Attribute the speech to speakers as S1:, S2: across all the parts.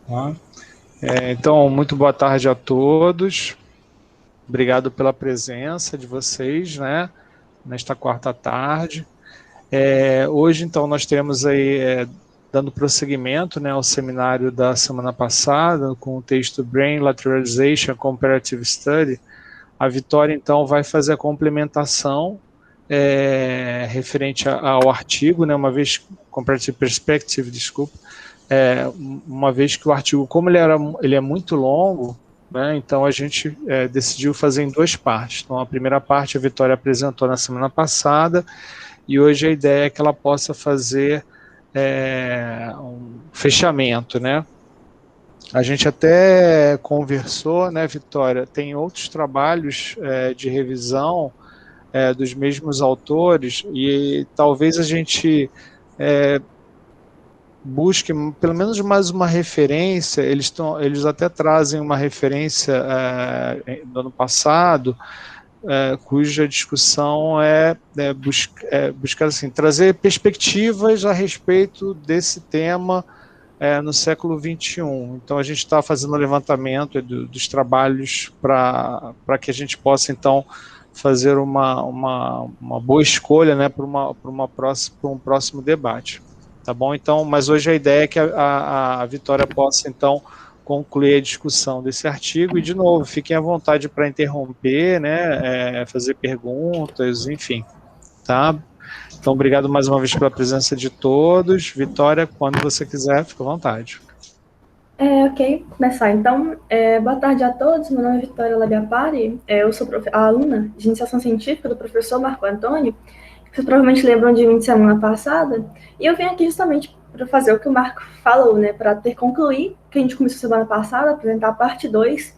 S1: Tá? Então, muito boa tarde a todos. Obrigado pela presença de vocês, né, nesta quarta tarde. Hoje, então, nós temos aí, dando prosseguimento, né, ao seminário da semana passada, com o texto Brain Lateralization Comparative Study. A Vitória, então, vai fazer a complementação referente ao artigo, né, uma vez, Comparative Perspective, desculpa, uma vez que o artigo, como ele é muito longo, né, então a gente decidiu fazer em duas partes. Então, a primeira parte a Vitória apresentou na semana passada, e hoje a ideia é que ela possa fazer um fechamento, né? A gente até conversou, né, Vitória? Tem outros trabalhos de revisão dos mesmos autores, e talvez a gente busque pelo menos mais uma referência. Eles até trazem uma referência do ano passado, cuja discussão buscar assim, trazer perspectivas a respeito desse tema no século XXI. Então, a gente está fazendo um levantamento dos trabalhos para que a gente possa, então, fazer uma boa escolha, né, para um próximo debate. Tá bom? Então, mas hoje a ideia é que a Vitória possa, então, concluir a discussão desse artigo. E, de novo, fiquem à vontade para interromper, né, fazer perguntas, enfim. Tá? Então, obrigado mais uma vez pela presença de todos. Vitória, quando você quiser, fica à vontade.
S2: Ok, começar então. Boa tarde a todos, meu nome é Vitória Labiapari, eu sou a aluna de iniciação científica do professor Marco Antônio, que vocês provavelmente lembram de mim de semana passada, e eu venho aqui justamente para fazer o que o Marco falou, né, para concluir o que a gente começou semana passada, apresentar a parte 2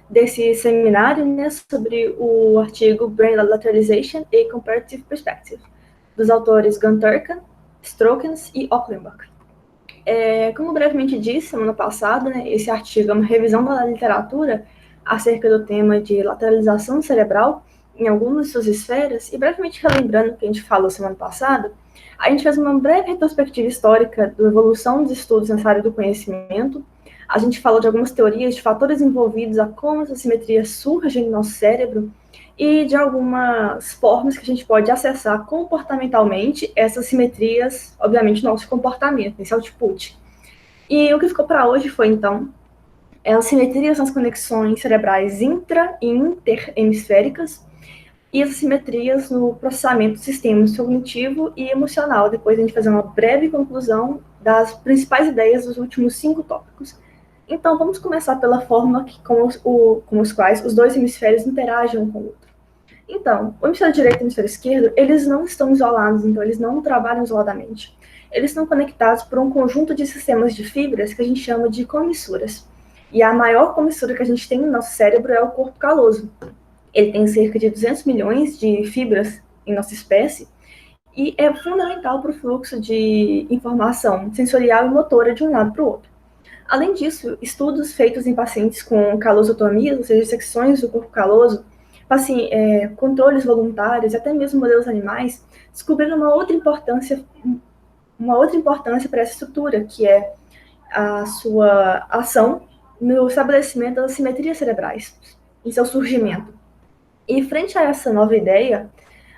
S2: desse seminário, né, sobre o artigo Brain Lateralization e Comparative Perspective, dos autores Gunn-Turcan, Strokens e Ocklenbach. Como brevemente disse semana passada, né, esse artigo é uma revisão da literatura acerca do tema de lateralização cerebral em algumas de suas esferas, e brevemente relembrando o que a gente falou semana passada, a gente fez uma breve retrospectiva histórica da evolução dos estudos nessa área do conhecimento. A gente falou de algumas teorias de fatores envolvidos a como essa simetria surge no nosso cérebro e de algumas formas que a gente pode acessar comportamentalmente essas simetrias, obviamente, no nosso comportamento, esse output. E o que ficou para hoje foi, então, as simetrias nas conexões cerebrais intra e interhemisféricas e as simetrias no processamento do sistema cognitivo e emocional. Depois a gente fazer uma breve conclusão das principais ideias dos últimos 5 tópicos. Então, vamos começar pela forma como os quais os dois hemisférios interagem um com o outro. Então, o hemisfério direito e o hemisfério esquerdo, eles não estão isolados, então eles não trabalham isoladamente. Eles estão conectados por um conjunto de sistemas de fibras que a gente chama de comissuras. E a maior comissura que a gente tem no nosso cérebro é o corpo caloso. Ele tem cerca de 200 milhões de fibras em nossa espécie e é fundamental para o fluxo de informação sensorial e motora de um lado para o outro. Além disso, estudos feitos em pacientes com calosotomias, ou seja, secções do corpo caloso, assim, controles voluntários, até mesmo modelos animais, descobriram uma outra importância para essa estrutura, que é a sua ação no estabelecimento das simetrias cerebrais, em seu surgimento. E frente a essa nova ideia,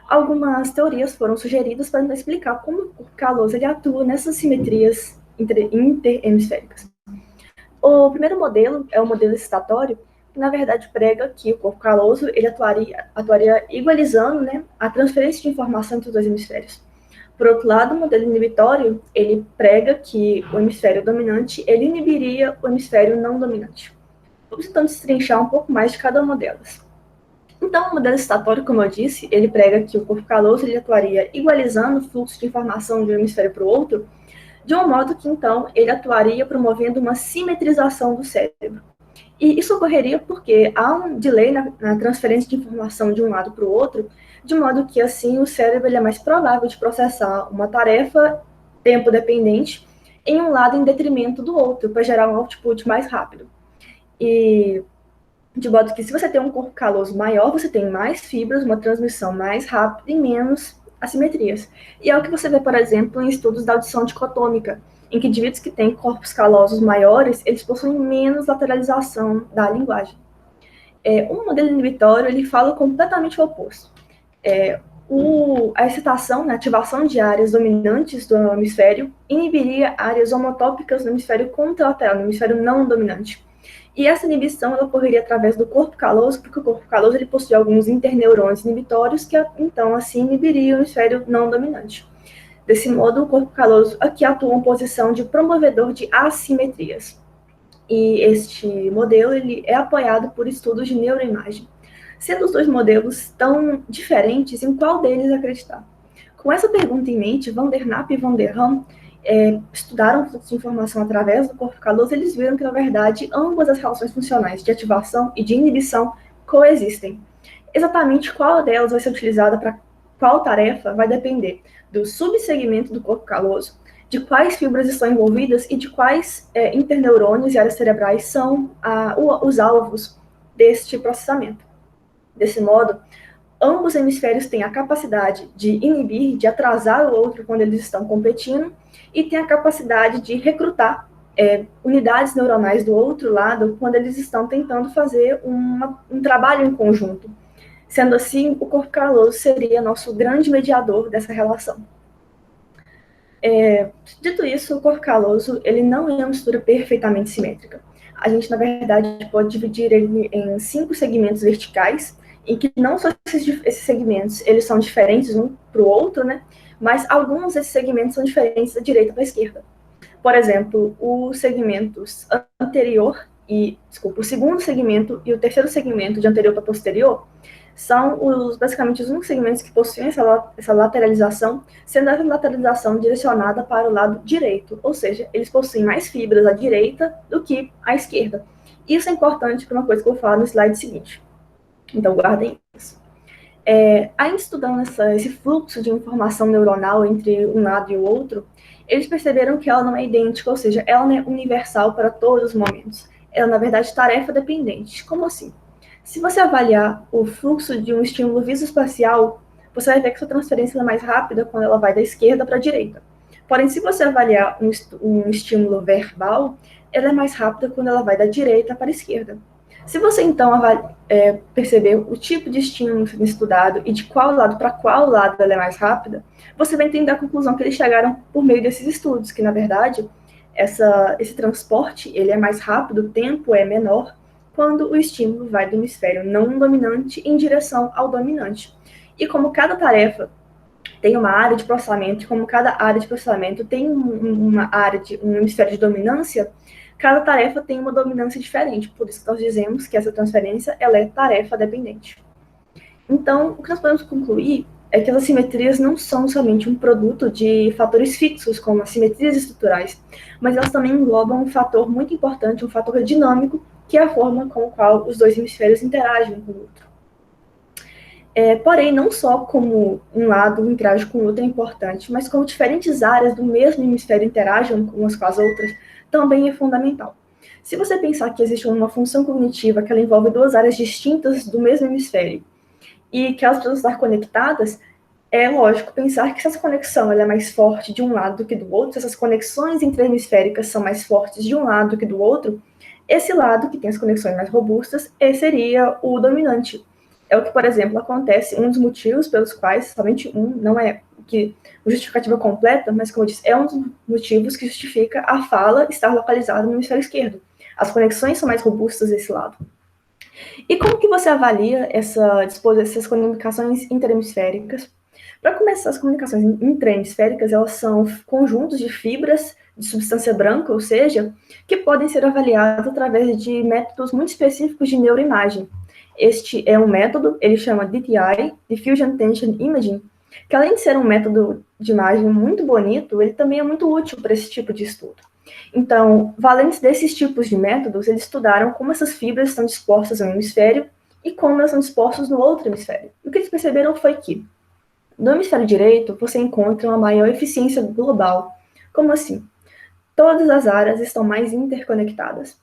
S2: algumas teorias foram sugeridas para explicar como o corpo caloso ele atua nessas simetrias interhemisféricas. O primeiro modelo é o modelo excitatório, que na verdade prega que o corpo caloso ele atuaria igualizando, né, a transferência de informação entre os dois hemisférios. Por outro lado, o modelo inibitório, ele prega que o hemisfério dominante ele inibiria o hemisfério não dominante. Vamos então destrinchar um pouco mais de cada uma delas. Então, o modelo excitatório, como eu disse, ele prega que o corpo caloso ele atuaria igualizando o fluxo de informação de um hemisfério para o outro, de um modo que, então, ele atuaria promovendo uma simetrização do cérebro. E isso ocorreria porque há um delay na transferência de informação de um lado para o outro, de modo que, assim, o cérebro ele é mais provável de processar uma tarefa tempo dependente em um lado em detrimento do outro, para gerar um output mais rápido. E de modo que, se você tem um corpo caloso maior, você tem mais fibras, uma transmissão mais rápida e menos assimetrias. E é o que você vê, por exemplo, em estudos da audição dicotômica, em que indivíduos que têm corpos calosos maiores, eles possuem menos lateralização da linguagem. Um modelo inibitório, ele fala completamente o oposto. A excitação, né, a ativação de áreas dominantes do hemisfério inibiria áreas homotópicas no hemisfério contralateral, no hemisfério não dominante. E essa inibição ela ocorreria através do corpo caloso, porque o corpo caloso ele possui alguns interneurônios inibitórios que, então, assim, inibiriam o hemisfério não dominante. Desse modo, o corpo caloso aqui atua em posição de promovedor de assimetrias. E este modelo ele é apoiado por estudos de neuroimagem. Sendo os dois modelos tão diferentes, em qual deles acreditar? Com essa pergunta em mente, Van der Naap e Van der Ham estudaram fluxo de informação através do corpo caloso, eles viram que, na verdade, ambas as relações funcionais de ativação e de inibição coexistem. Exatamente qual delas vai ser utilizada para qual tarefa vai depender do subsegmento do corpo caloso, de quais fibras estão envolvidas e de quais interneurônios e áreas cerebrais são os alvos deste processamento. Desse modo, ambos hemisférios têm a capacidade de inibir, de atrasar o outro quando eles estão competindo, e têm a capacidade de recrutar unidades neuronais do outro lado quando eles estão tentando fazer um trabalho em conjunto. Sendo assim, o corpo caloso seria nosso grande mediador dessa relação. Dito isso, o corpo caloso ele não é uma estrutura perfeitamente simétrica. A gente, na verdade, pode dividir ele em 5 segmentos verticais, em que não só esses segmentos eles são diferentes um para o outro, né? Mas alguns desses segmentos são diferentes da direita para a esquerda. Por exemplo, o segundo segmento e o terceiro segmento de anterior para posterior são basicamente os únicos segmentos que possuem essa lateralização, sendo essa lateralização direcionada para o lado direito, ou seja, eles possuem mais fibras à direita do que à esquerda. Isso é importante para uma coisa que eu vou falar no slide seguinte. Então, guardem isso. Ainda estudando esse fluxo de informação neuronal entre um lado e o outro, eles perceberam que ela não é idêntica, ou seja, ela não é universal para todos os momentos. Ela, na verdade, é tarefa dependente. Como assim? Se você avaliar o fluxo de um estímulo visoespacial, você vai ver que sua transferência é mais rápida quando ela vai da esquerda para a direita. Porém, se você avaliar um estímulo verbal, ela é mais rápida quando ela vai da direita para a esquerda. Se você, então, perceber o tipo de estímulo sendo estudado e de qual lado para qual lado ela é mais rápida, você vai entender a conclusão que eles chegaram por meio desses estudos, que, na verdade, esse transporte ele é mais rápido, o tempo é menor, quando o estímulo vai do hemisfério não dominante em direção ao dominante. E como cada tarefa tem uma área de processamento, como cada área de processamento tem um hemisfério de dominância, cada tarefa tem uma dominância diferente. Por isso que nós dizemos que essa transferência ela é tarefa dependente. Então, o que nós podemos concluir é que as assimetrias não são somente um produto de fatores fixos, como assimetrias estruturais, mas elas também englobam um fator muito importante, um fator dinâmico, que é a forma com a qual os dois hemisférios interagem um com o outro. Porém, não só como um lado interage com o outro é importante, mas como diferentes áreas do mesmo hemisfério interagem umas com as outras, também é fundamental. Se você pensar que existe uma função cognitiva que ela envolve duas áreas distintas do mesmo hemisfério, e que elas precisam estar conectadas, é lógico pensar que se essa conexão ela é mais forte de um lado do que do outro, se essas conexões interhemisféricas são mais fortes de um lado do que do outro, esse lado que tem as conexões mais robustas seria o dominante. É o que, por exemplo, acontece, um dos motivos pelos quais, somente um, não é uma justificativa completa, mas, como eu disse, é um dos motivos que justifica a fala estar localizada no hemisfério esquerdo. As conexões são mais robustas desse lado. E como que você avalia essas comunicações interhemisféricas? Para começar, as comunicações interhemisféricas, elas são conjuntos de fibras de substância branca, ou seja, que podem ser avaliados através de métodos muito específicos de neuroimagem. Este é um método, ele chama DTI, Diffusion Tension Imaging, que além de ser um método de imagem muito bonito, ele também é muito útil para esse tipo de estudo. Então, valentes desses tipos de métodos, eles estudaram como essas fibras estão dispostas no hemisfério e como elas são dispostas no outro hemisfério. E o que eles perceberam foi que, no hemisfério direito, você encontra uma maior eficiência global. Como assim? Todas as áreas estão mais interconectadas.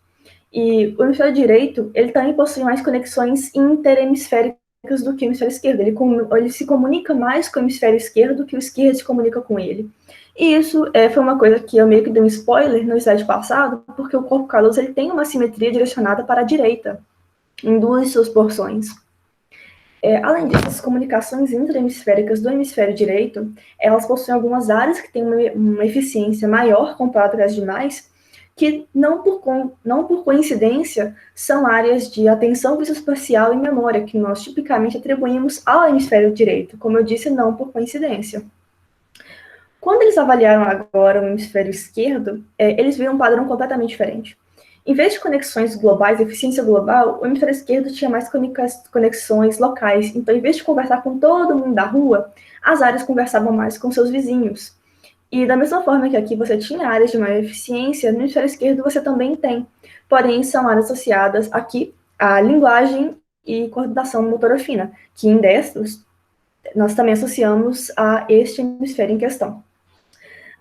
S2: E o hemisfério direito, ele também possui mais conexões interhemisféricas do que o hemisfério esquerdo. Ele se comunica mais com o hemisfério esquerdo do que o esquerdo se comunica com ele. E isso foi uma coisa que eu meio que dei um spoiler no slide passado, porque o corpo caloso ele tem uma simetria direcionada para a direita, em duas de suas porções. Além disso, as comunicações intra-hemisféricas do hemisfério direito, elas possuem algumas áreas que têm uma eficiência maior comparada às demais, que não por coincidência são áreas de atenção visoespacial e memória, que nós tipicamente atribuímos ao hemisfério direito, como eu disse, não por coincidência. Quando eles avaliaram agora o hemisfério esquerdo, eles viram um padrão completamente diferente. Em vez de conexões globais, eficiência global, o hemisfério esquerdo tinha mais conexões locais. Então, em vez de conversar com todo mundo da rua, as áreas conversavam mais com seus vizinhos. E da mesma forma que aqui você tinha áreas de maior eficiência, no hemisfério esquerdo você também tem. Porém, são áreas associadas aqui à linguagem e coordenação motora fina, que em destros nós também associamos a este hemisfério em questão.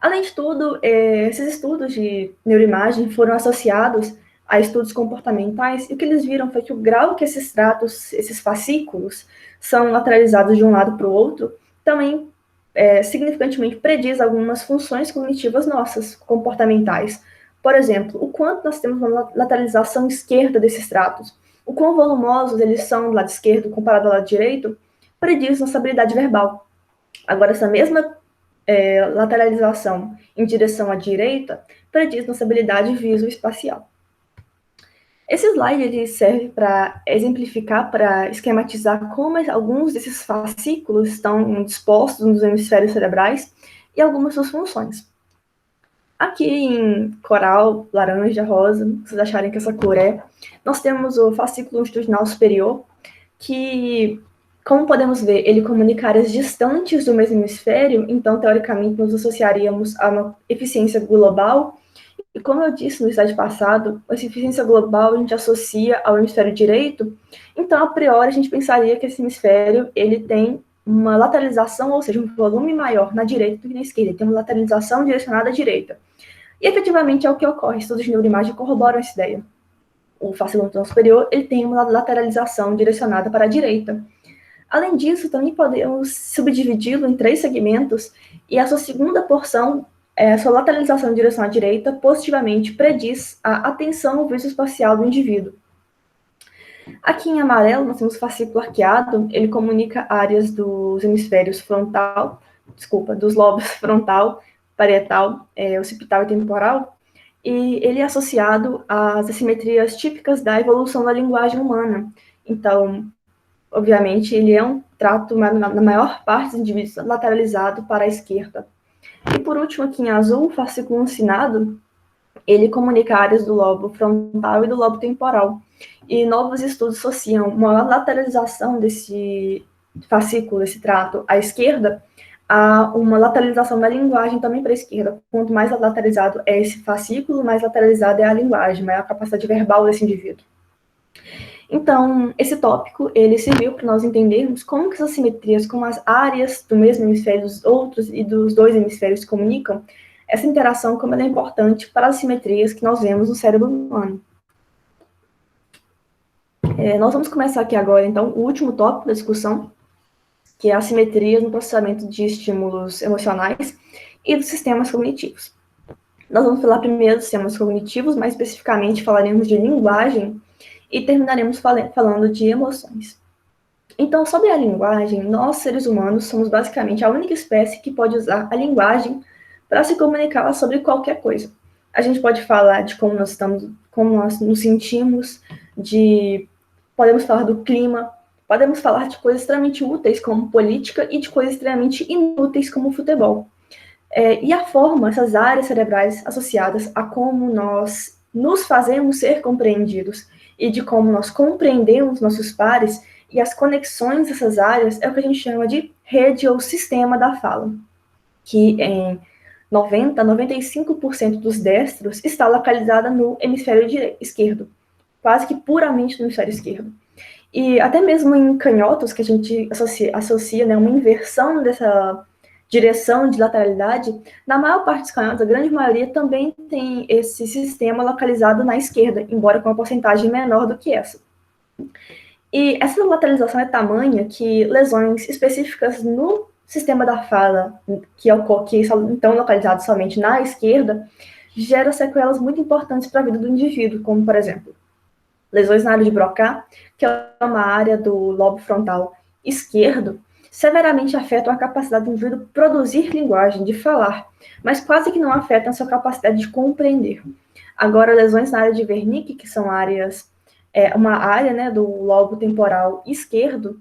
S2: Além de tudo, esses estudos de neuroimagem foram associados a estudos comportamentais, e o que eles viram foi que o grau que esses tratos, esses fascículos, são lateralizados de um lado para o outro, também significantemente prediz algumas funções cognitivas nossas, comportamentais. Por exemplo, o quanto nós temos uma lateralização esquerda desses tratos, o quão volumosos eles são do lado esquerdo comparado ao lado direito, prediz nossa habilidade verbal. Agora, essa mesma lateralização em direção à direita prediz nossa habilidade visoespacial. Esse slide ele serve para exemplificar, para esquematizar como alguns desses fascículos estão dispostos nos hemisférios cerebrais e algumas suas funções. Aqui em coral, laranja, rosa, se vocês acharem que essa cor nós temos o fascículo longitudinal superior, que, como podemos ver, ele comunica áreas distantes do mesmo hemisfério, então, teoricamente, nos associaríamos a uma eficiência global. E como eu disse no slide passado, essa eficiência global a gente associa ao hemisfério direito, então, a priori, a gente pensaria que esse hemisfério ele tem uma lateralização, ou seja, um volume maior na direita do que na esquerda, ele tem uma lateralização direcionada à direita. E, efetivamente, é o que ocorre. Estudos de neuroimagem corroboram essa ideia. O fascículo longitudinal superior ele tem uma lateralização direcionada para a direita. Além disso, também podemos subdividi-lo em 3 segmentos, e a sua segunda porção, a sua lateralização em direção à direita, positivamente prediz a atenção visoespacial do indivíduo. Aqui em amarelo, nós temos o fascículo arqueado, ele comunica áreas dos hemisférios frontal, dos lobos frontal, parietal, occipital e temporal, e ele é associado às assimetrias típicas da evolução da linguagem humana. Então, obviamente, ele é um trato, na maior parte dos indivíduos, lateralizado para a esquerda. E, por último, aqui em azul, o fascículo uncinado, ele comunica áreas do lobo frontal e do lobo temporal. E novos estudos associam uma lateralização desse fascículo, esse trato, à esquerda, a uma lateralização da linguagem também para a esquerda. Quanto mais lateralizado é esse fascículo, mais lateralizada é a linguagem, maior a capacidade verbal desse indivíduo. Então, esse tópico, ele serviu para nós entendermos como que essas simetrias, como as áreas do mesmo hemisfério dos outros e dos 2 hemisférios se comunicam, essa interação, como ela é importante para as simetrias que nós vemos no cérebro humano. Nós vamos começar aqui agora, então, o último tópico da discussão, que é as simetrias no processamento de estímulos emocionais e dos sistemas cognitivos. Nós vamos falar primeiro dos sistemas cognitivos, mais especificamente falaremos de linguagem e terminaremos falando de emoções. Então, sobre a linguagem, nós, seres humanos, somos basicamente a única espécie que pode usar a linguagem para se comunicar sobre qualquer coisa. A gente pode falar de como nós estamos, como nós nos sentimos, podemos falar do clima, podemos falar de coisas extremamente úteis, como política, e de coisas extremamente inúteis, como futebol. E a forma, essas áreas cerebrais associadas a como nós nos fazemos ser compreendidos e de como nós compreendemos nossos pares e as conexões dessas áreas é o que a gente chama de rede ou sistema da fala, que em 95% dos destros está localizada no hemisfério esquerdo, quase que puramente no hemisfério esquerdo. E até mesmo em canhotos, que a gente associa né, uma inversão dessa direção de lateralidade, na maior parte dos canhotos, a grande maioria também tem esse sistema localizado na esquerda, embora com uma porcentagem menor do que essa. E essa lateralização é tamanha que lesões específicas no sistema da fala, que são então localizados somente na esquerda, geram sequelas muito importantes para a vida do indivíduo, como, por exemplo, lesões na área de Broca, que é uma área do lobo frontal esquerdo, severamente afetam a capacidade do indivíduo de produzir linguagem, de falar, mas quase que não afetam a sua capacidade de compreender. Agora, lesões na área de Wernicke, que são uma área, né, do lobo temporal esquerdo,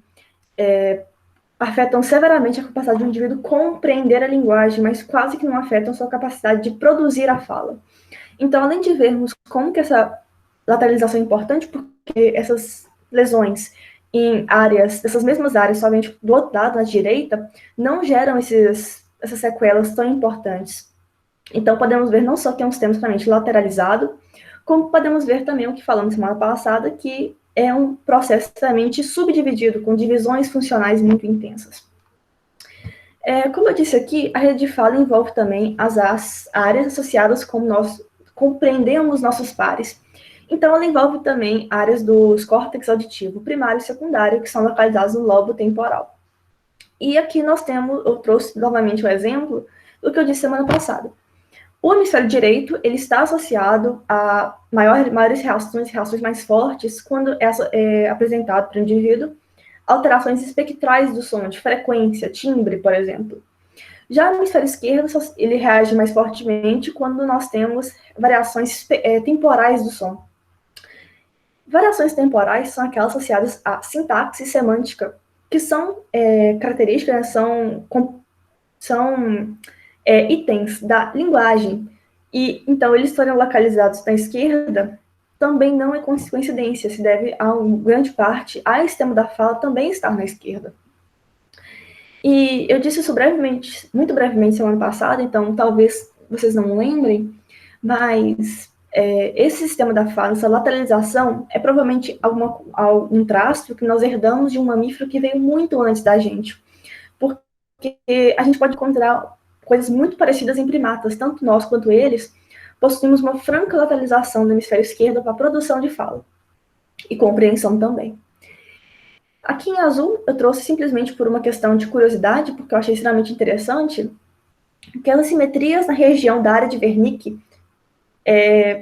S2: afetam severamente a capacidade do indivíduo compreender a linguagem, mas quase que não afetam a sua capacidade de produzir a fala. Então, além de vermos como que essa lateralização é importante, porque essas lesões em áreas, dessas mesmas áreas, somente do outro lado, na direita, não geram essas sequelas tão importantes. Então, podemos ver não só que é um sistema extremamente lateralizado, como podemos ver também o que falamos semana passada, que é um processo extremamente subdividido, com divisões funcionais muito intensas. Como eu disse aqui, a rede de fala envolve também as áreas associadas com nós compreendemos nossos pares. Então, ela envolve também áreas dos córtex auditivo primário e secundário, que são localizados no lobo temporal. E aqui eu trouxe novamente o exemplo do que eu disse semana passada. O hemisfério direito, ele está associado a maiores reações mais fortes quando é apresentado para o indivíduo alterações espectrais do som, de frequência, timbre, por exemplo. Já no hemisfério esquerdo, ele reage mais fortemente quando nós temos variações temporais do som. Variações temporais são aquelas associadas à sintaxe e semântica, que são características, são itens da linguagem. E então eles foram localizados na esquerda também não é coincidência, se deve a grande parte a sistema da fala também estar na esquerda. E eu disse isso muito brevemente semana passada, então talvez vocês não lembrem, mas esse sistema da fala, essa lateralização, é provavelmente algum traço que nós herdamos de um mamífero que veio muito antes da gente. Porque a gente pode encontrar coisas muito parecidas em primatas, tanto nós quanto eles possuímos uma franca lateralização do hemisfério esquerdo para a produção de fala e compreensão também. Aqui em azul, eu trouxe simplesmente por uma questão de curiosidade, porque eu achei extremamente interessante, que as assimetrias na região da área de Wernicke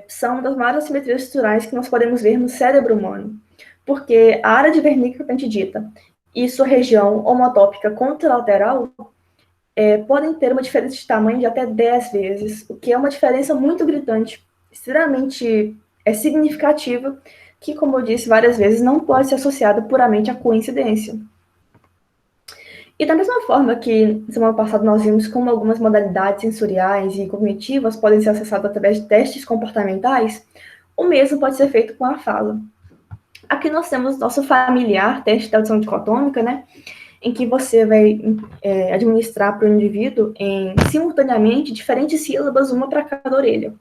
S2: são das maiores assimetrias estruturais que nós podemos ver no cérebro humano, porque a área de Wernicke, propriamente dita, e sua região homotópica contralateral podem ter uma diferença de tamanho de até 10 vezes, o que é uma diferença muito gritante, extremamente significativa, que, como eu disse várias vezes, não pode ser associada puramente à coincidência. E da mesma forma que, semana passada, nós vimos como algumas modalidades sensoriais e cognitivas podem ser acessadas através de testes comportamentais, o mesmo pode ser feito com a fala. Aqui nós temos nosso familiar teste de audição dicotômica, né? Em que você vai administrar para o indivíduo simultaneamente diferentes sílabas, uma para cada orelha.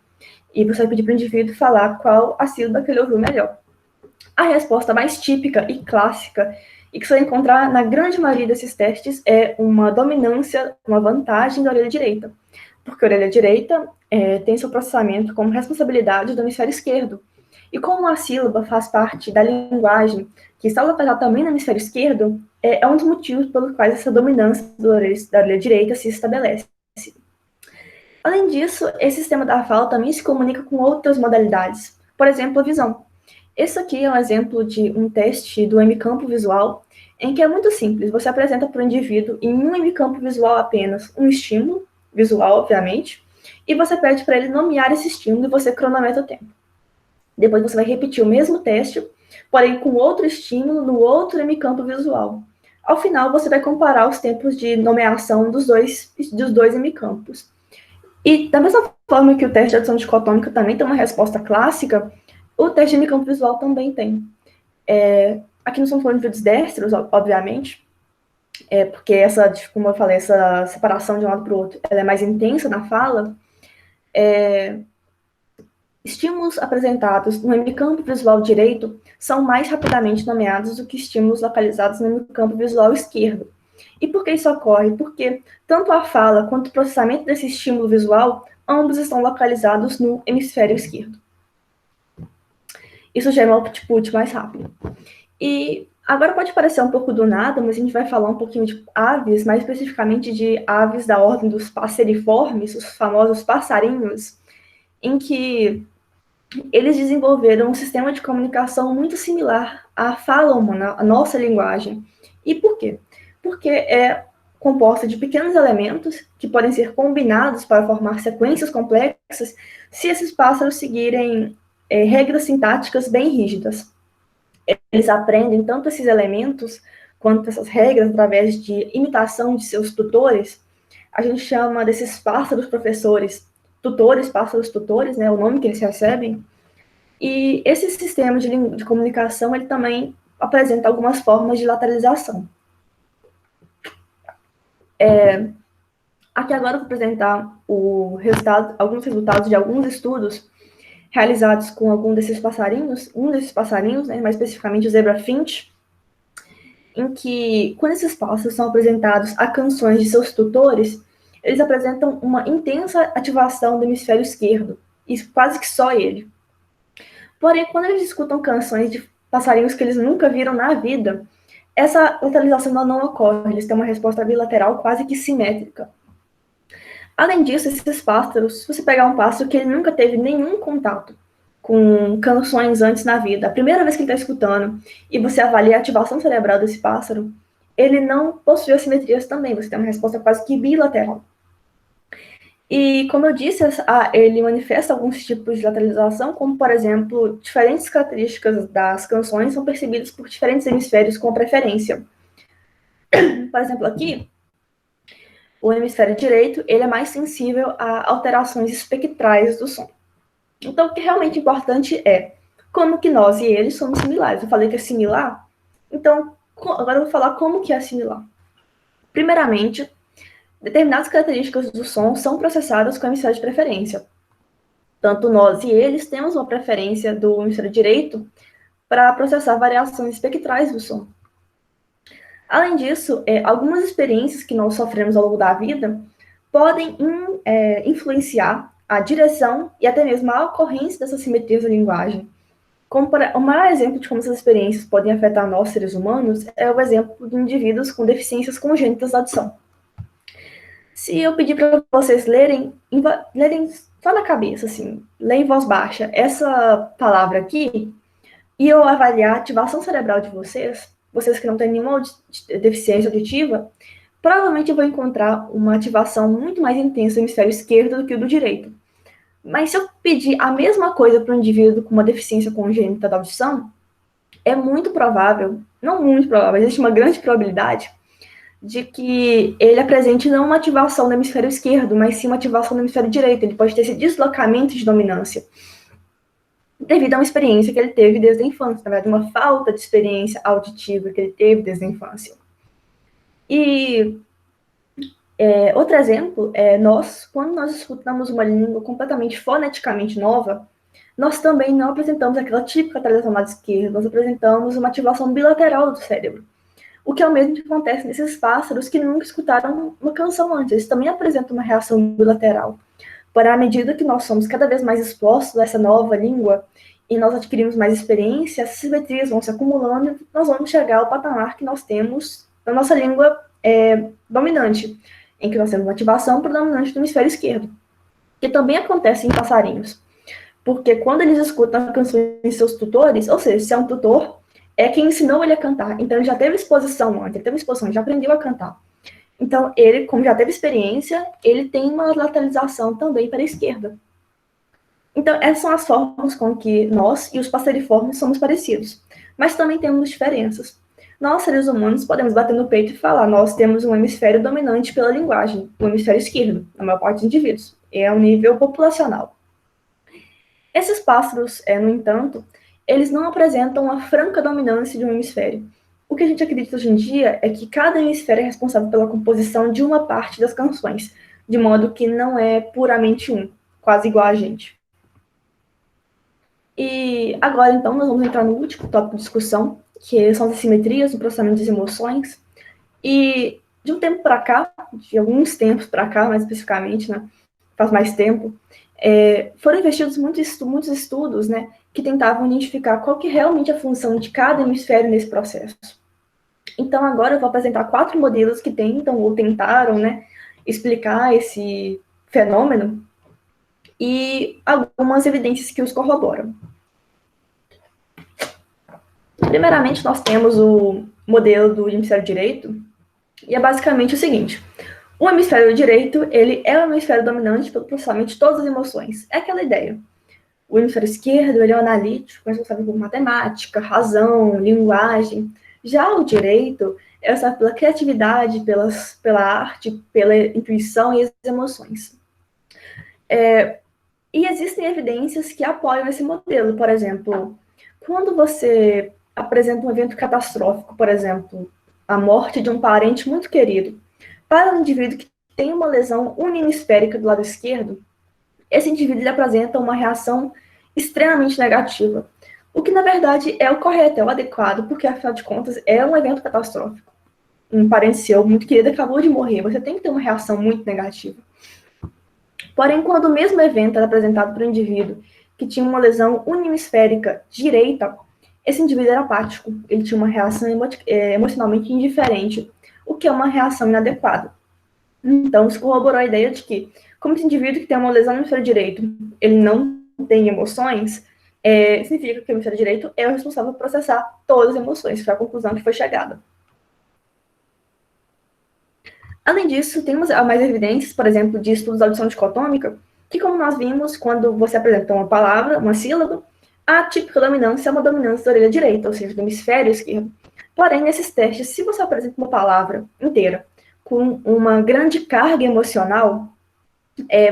S2: E você vai pedir para o indivíduo falar qual a sílaba que ele ouviu melhor. A resposta mais típica e clássica, e que você vai encontrar na grande maioria desses testes, é uma dominância, uma vantagem da orelha direita. Porque a orelha direita tem seu processamento como responsabilidade do hemisfério esquerdo. E como a sílaba faz parte da linguagem que está localizada também no hemisfério esquerdo, é um dos motivos pelos quais essa dominância da orelha direita se estabelece. Além disso, esse sistema da fala também se comunica com outras modalidades, por exemplo, a visão. Esse aqui é um exemplo de um teste do hemicampo visual, em que é muito simples. Você apresenta para o indivíduo, em um hemicampo visual apenas, um estímulo visual, obviamente, e você pede para ele nomear esse estímulo e você cronometra o tempo. Depois você vai repetir o mesmo teste, porém com outro estímulo no outro hemicampo visual. Ao final, você vai comparar os tempos de nomeação dos dois hemicampos. E da mesma forma que o teste de adição dicotômica também tem uma resposta clássica, o teste de hemicampo visual também tem. Aqui não são falando de vídeos destros, obviamente, porque como eu falei, essa separação de um lado para o outro, ela é mais intensa na fala. Estímulos apresentados no hemicampo visual direito são mais rapidamente nomeados do que estímulos localizados no hemicampo visual esquerdo. E por que isso ocorre? Porque tanto a fala quanto o processamento desse estímulo visual, ambos estão localizados no hemisfério esquerdo. Isso gera um output mais rápido. E Agora pode parecer um pouco do nada, mas a gente vai falar um pouquinho de aves, mais especificamente de aves da ordem dos passeriformes, os famosos passarinhos, em que eles desenvolveram um sistema de comunicação muito similar à fala humana, à nossa linguagem. E por quê? Porque é composta de pequenos elementos que podem ser combinados para formar sequências complexas se esses pássaros seguirem regras sintáticas bem rígidas. Eles aprendem tanto esses elementos quanto essas regras através de imitação de seus tutores. A gente chama desses pássaros professores tutores, pássaros tutores, né, o nome que eles recebem. E esse sistema de comunicação, ele também apresenta algumas formas de lateralização. Aqui agora eu vou apresentar alguns resultados de alguns estudos realizados com um desses passarinhos, né, mais especificamente o zebra finch, em que, quando esses pássaros são apresentados a canções de seus tutores, eles apresentam uma intensa ativação do hemisfério esquerdo, e quase que só ele. Porém, quando eles escutam canções de passarinhos que eles nunca viram na vida, essa lateralização não ocorre, eles têm uma resposta bilateral quase que simétrica. Além disso, esses pássaros, se você pegar um pássaro que ele nunca teve nenhum contato com canções antes na vida, a primeira vez que ele está escutando, e você avalia a ativação cerebral desse pássaro, ele não possui assimetrias também, você tem uma resposta quase que bilateral. E, como eu disse, ele manifesta alguns tipos de lateralização, como, por exemplo, diferentes características das canções são percebidas por diferentes hemisférios com preferência. Por exemplo, aqui, o hemisfério direito ele é mais sensível a alterações espectrais do som. Então, o que é realmente importante é como que nós e eles somos similares. Eu falei que é similar, então, agora eu vou falar como que é similar. Primeiramente, determinadas características do som são processadas com o hemisfério de preferência. Tanto nós e eles temos uma preferência do hemisfério direito para processar variações espectrais do som. Além disso, algumas experiências que nós sofremos ao longo da vida podem influenciar a direção e até mesmo a ocorrência dessas simetrias da linguagem. O maior exemplo de como essas experiências podem afetar nós, seres humanos, é o exemplo de indivíduos com deficiências congênitas da audição. Se eu pedir para vocês lerem só na cabeça, assim, ler em voz baixa essa palavra aqui, e eu avaliar a ativação cerebral de vocês que não têm nenhuma deficiência auditiva, provavelmente eu vou encontrar uma ativação muito mais intensa do hemisfério esquerdo do que o do direito. Mas se eu pedir a mesma coisa para um indivíduo com uma deficiência congênita da audição, é muito provável, não muito provável, existe uma grande probabilidade de que ele apresente não uma ativação do hemisfério esquerdo, mas sim uma ativação do hemisfério direito. Ele pode ter esse deslocamento de dominância devido a uma experiência que ele teve desde a infância, na verdade, uma falta de experiência auditiva que ele teve desde a infância. E outro exemplo é quando nós escutamos uma língua completamente foneticamente nova, nós também não apresentamos aquela típica atualização lado esquerdo, nós apresentamos uma ativação bilateral do cérebro. O que é o mesmo que acontece nesses pássaros que nunca escutaram uma canção antes. Eles também apresentam uma reação bilateral. Porém, à medida que nós somos cada vez mais expostos a essa nova língua e nós adquirimos mais experiência, essas simetrias vão se acumulando e nós vamos chegar ao patamar que nós temos na nossa língua dominante, em que nós temos uma ativação predominante do hemisfério esquerdo, que também acontece em passarinhos. Porque quando eles escutam canções de seus tutores, ou seja, se é um tutor, é quem ensinou ele a cantar. Então, ele já teve exposição antes, ele já aprendeu a cantar. Então, ele, como já teve experiência, ele tem uma lateralização também para a esquerda. Então, essas são as formas com que nós e os passeriformes somos parecidos. Mas também temos diferenças. Nós, seres humanos, podemos bater no peito e falar, nós temos um hemisfério dominante pela linguagem, o hemisfério esquerdo, na maior parte dos indivíduos. É um nível populacional. Esses pássaros, no entanto, eles não apresentam a franca dominância de um hemisfério. O que a gente acredita hoje em dia é que cada hemisfério é responsável pela composição de uma parte das canções, de modo que não é puramente um, quase igual a gente. E agora, então, nós vamos entrar no último tópico de discussão, que são as assimetrias no processamento das emoções. E de um tempo para cá, de alguns tempos para cá, mais especificamente, né, faz mais tempo, foram investidos muitos estudos, né, que tentavam identificar qual que é realmente a função de cada hemisfério nesse processo. Então, agora eu vou apresentar 4 modelos que tentam ou tentaram, né, explicar esse fenômeno e algumas evidências que os corroboram. Primeiramente, nós temos o modelo do hemisfério direito, e é basicamente o seguinte: o hemisfério direito, ele é o hemisfério dominante pelo processamento de todas as emoções. É aquela ideia. O hemisfério esquerdo, ele é o analítico, responsável por matemática, razão, linguagem. Já o direito é responsável pela criatividade, pela arte, pela intuição e as emoções. E existem evidências que apoiam esse modelo. Por exemplo, quando você apresenta um evento catastrófico, por exemplo, a morte de um parente muito querido, para um indivíduo que tem uma lesão unihemisférica do lado esquerdo, esse indivíduo ele apresenta uma reação extremamente negativa. O que, na verdade, é o correto, é o adequado, porque, afinal de contas, é um evento catastrófico. Um parente seu muito querido acabou de morrer, você tem que ter uma reação muito negativa. Porém, quando o mesmo evento era apresentado para um indivíduo que tinha uma lesão unihemisférica direita, esse indivíduo era apático, ele tinha uma reação emocionalmente indiferente, o que é uma reação inadequada. Então, isso corroborou a ideia de que, como esse indivíduo que tem uma lesão no hemisfério direito, ele não tem emoções, significa que o hemisfério direito é o responsável por processar todas as emoções, que foi a conclusão que foi chegada. Além disso, temos mais evidências, por exemplo, de estudos de audição dicotômica, que, como nós vimos, quando você apresenta uma palavra, uma sílaba, a típica dominância é uma dominância da orelha direita, ou seja, do hemisfério esquerdo. Porém, nesses testes, se você apresenta uma palavra inteira com uma grande carga emocional,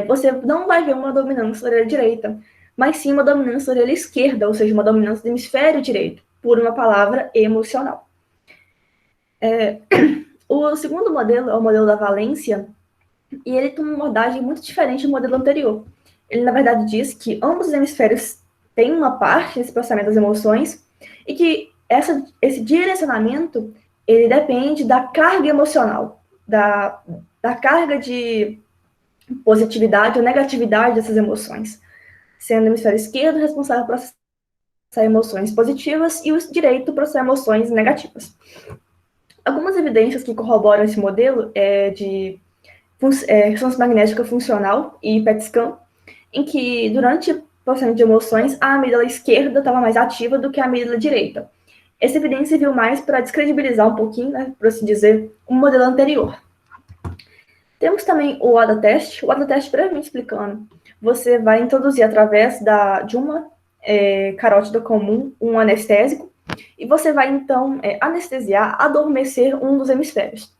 S2: você não vai ver uma dominância da orelha direita, mas sim uma dominância da orelha esquerda, ou seja, uma dominância do hemisfério direito, por uma palavra emocional. O segundo modelo é o modelo da valência, e ele tem uma abordagem muito diferente do modelo anterior. Ele, na verdade, diz que ambos os hemisférios têm uma parte nesse processamento das emoções, e que esse direcionamento, ele depende da carga emocional, da carga de positividade ou negatividade dessas emoções, sendo o hemisfério esquerdo responsável por processar emoções positivas e o direito por processar emoções negativas. Algumas evidências que corroboram esse modelo é de ressonância magnética funcional e PET scan, em que durante o processamento de emoções, a amígdala esquerda estava mais ativa do que a amígdala direita. Essa evidência serviu mais para descredibilizar um pouquinho, né, por assim dizer, o modelo anterior. Temos também o ADA-teste. O ADA-teste, brevemente explicando, você vai introduzir através de uma carótida comum um anestésico, e você vai, então, anestesiar, adormecer um dos hemisférios.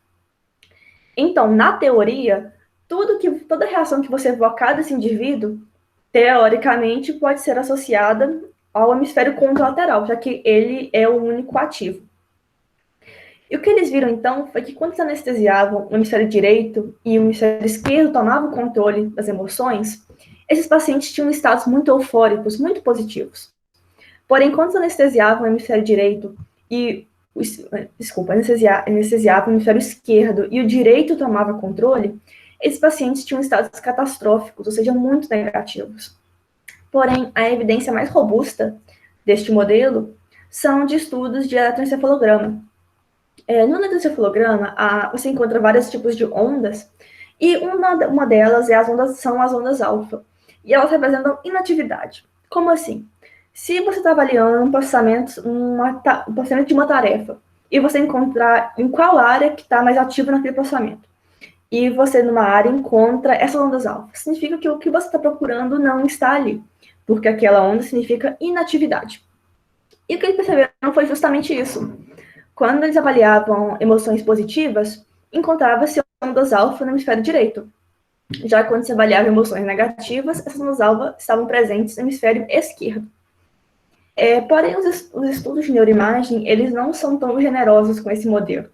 S2: Então, na teoria, toda reação que você evocar desse indivíduo, teoricamente, pode ser associada ao hemisfério contralateral, já que ele é o único ativo. E o que eles viram, então, foi que quando eles anestesiavam o hemisfério direito e o hemisfério esquerdo tomavam o controle das emoções, esses pacientes tinham estados muito eufóricos, muito positivos. Porém, quando eles anestesiavam o hemisfério direito e anestesiavam o hemisfério esquerdo e o direito tomava controle, esses pacientes tinham estados catastróficos, ou seja, muito negativos. Porém, a evidência mais robusta deste modelo são de estudos de eletroencefalograma. No eletroencefalograma, você encontra vários tipos de ondas, e uma delas são as ondas alfa, e elas representam inatividade. Como assim? Se você está avaliando um processamento de uma tarefa, e você encontrar em qual área que está mais ativa naquele processamento, e você, numa área, encontra essas ondas alfa, significa que o que você está procurando não está ali, porque aquela onda significa inatividade. E o que eles perceberam foi justamente isso. Quando eles avaliavam emoções positivas, encontrava-se ondas alfa no hemisfério direito. Já quando se avaliava emoções negativas, essas ondas alfa estavam presentes no hemisfério esquerdo. Porém, os estudos de neuroimagem, eles não são tão generosos com esse modelo.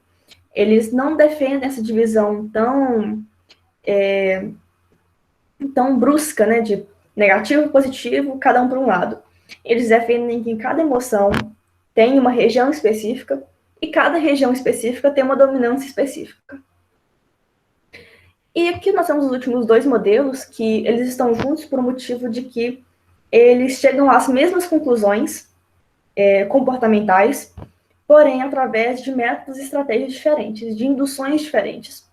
S2: Eles não defendem essa divisão tão brusca, né, de negativo e positivo, cada um para um lado. Eles defendem que cada emoção tem uma região específica, e cada região específica tem uma dominância específica. E aqui nós temos os últimos 2 modelos, que eles estão juntos por um motivo de que eles chegam às mesmas conclusões comportamentais, porém através de métodos e estratégias diferentes, de induções diferentes.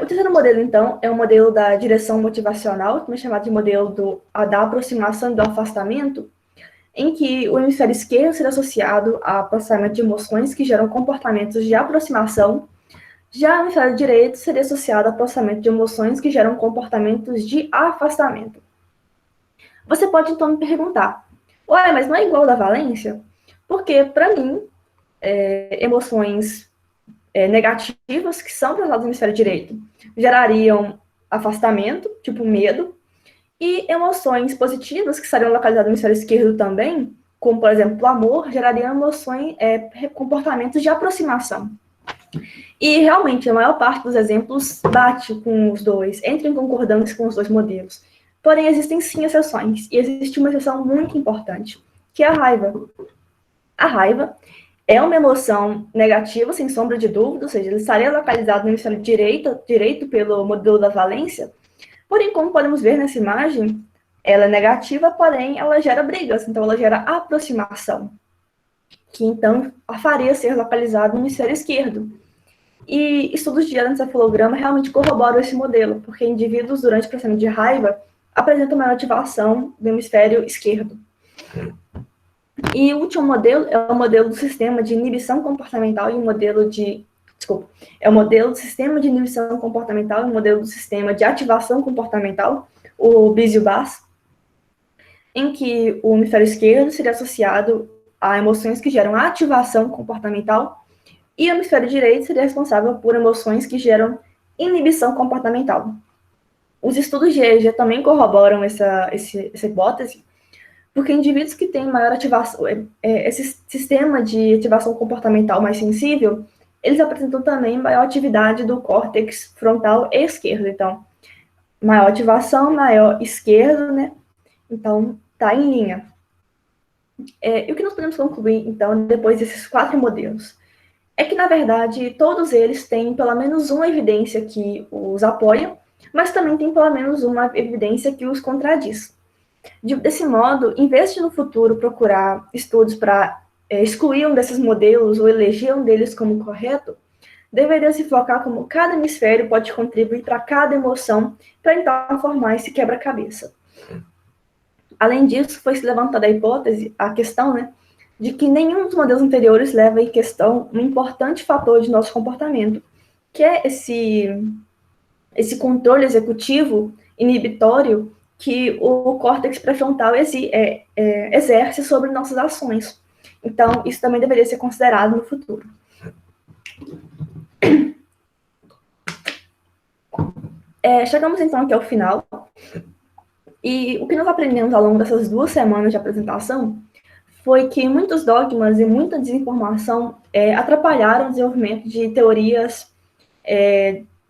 S2: O terceiro modelo, então, é o modelo da direção motivacional, também chamado de modelo da aproximação e do afastamento, em que o hemisfério esquerdo será associado a processamento de emoções que geram comportamentos de aproximação, já o hemisfério direito seria associado a processamento de emoções que geram comportamentos de afastamento. Você pode, então, me perguntar, ué, mas não é igual da valência? Porque, para mim, emoções negativas, que são processadas no hemisfério direito, gerariam afastamento, tipo medo, e emoções positivas, que estariam localizadas no hemisfério esquerdo também, como, por exemplo, o amor, gerariam emoções, comportamentos de aproximação. E, realmente, a maior parte dos exemplos bate com os dois, entra em concordância com os dois modelos. Porém, existem sim exceções, e existe uma exceção muito importante, que é a raiva. A raiva é uma emoção negativa, sem sombra de dúvida, ou seja, ele estaria localizado no hemisfério direito pelo modelo da valência. Porém, como podemos ver nessa imagem, ela é negativa, porém ela gera brigas, então ela gera aproximação, que então faria ser localizado no hemisfério esquerdo. E estudos de eletroencefalograma realmente corroboram esse modelo, porque indivíduos durante o processo de raiva apresentam maior ativação do hemisfério esquerdo. E o último modelo é o modelo do sistema de inibição comportamental e o modelo de... é o modelo do sistema de inibição comportamental e o modelo do sistema de ativação comportamental, o BIS e o BAS, em que o hemisfério esquerdo seria associado a emoções que geram ativação comportamental e o hemisfério direito seria responsável por emoções que geram inibição comportamental. Os estudos de EEG também corroboram essa hipótese, porque indivíduos que têm maior ativação, esse sistema de ativação comportamental mais sensível, eles apresentam também maior atividade do córtex frontal esquerdo. Então, maior ativação, maior esquerdo, né? Então, tá em linha. E o que nós podemos concluir, então, depois desses 4 modelos? É que, na verdade, todos eles têm pelo menos uma evidência que os apoia, mas também tem pelo menos uma evidência que os contradiz. Desse modo, em vez de no futuro procurar estudos para excluir um desses modelos ou eleger um deles como correto, deveria se focar como cada hemisfério pode contribuir para cada emoção para então formar esse quebra-cabeça. Além disso, foi-se levantada a questão, né, de que nenhum dos modelos anteriores leva em questão um importante fator de nosso comportamento, que é esse controle executivo inibitório que o córtex pré-frontal exerce sobre nossas ações. Então, isso também deveria ser considerado no futuro. Chegamos, então, aqui ao final. E o que nós aprendemos ao longo dessas 2 semanas de apresentação foi que muitos dogmas e muita desinformação atrapalharam o desenvolvimento de teorias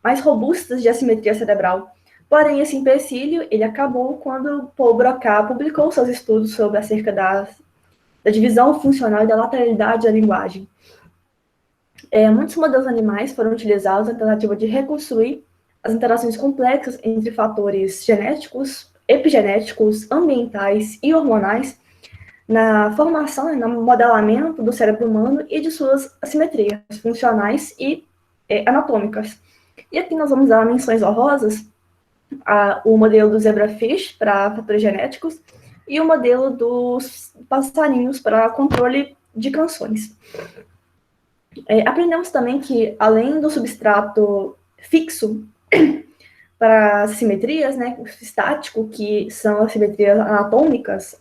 S2: mais robustas de assimetria cerebral. Porém, esse empecilho ele acabou quando Paul Broca publicou seus estudos acerca da divisão funcional e da lateralidade da linguagem. Muitos modelos animais foram utilizados na tentativa de reconstruir as interações complexas entre fatores genéticos, epigenéticos, ambientais e hormonais na formação e no modelamento do cérebro humano e de suas assimetrias funcionais e anatômicas. E aqui nós vamos dar menções honrosas o modelo do zebrafish para fatores genéticos e o modelo dos passarinhos para controle de canções. Aprendemos também que, além do substrato fixo para as simetrias, né, estático, que são as simetrias anatômicas,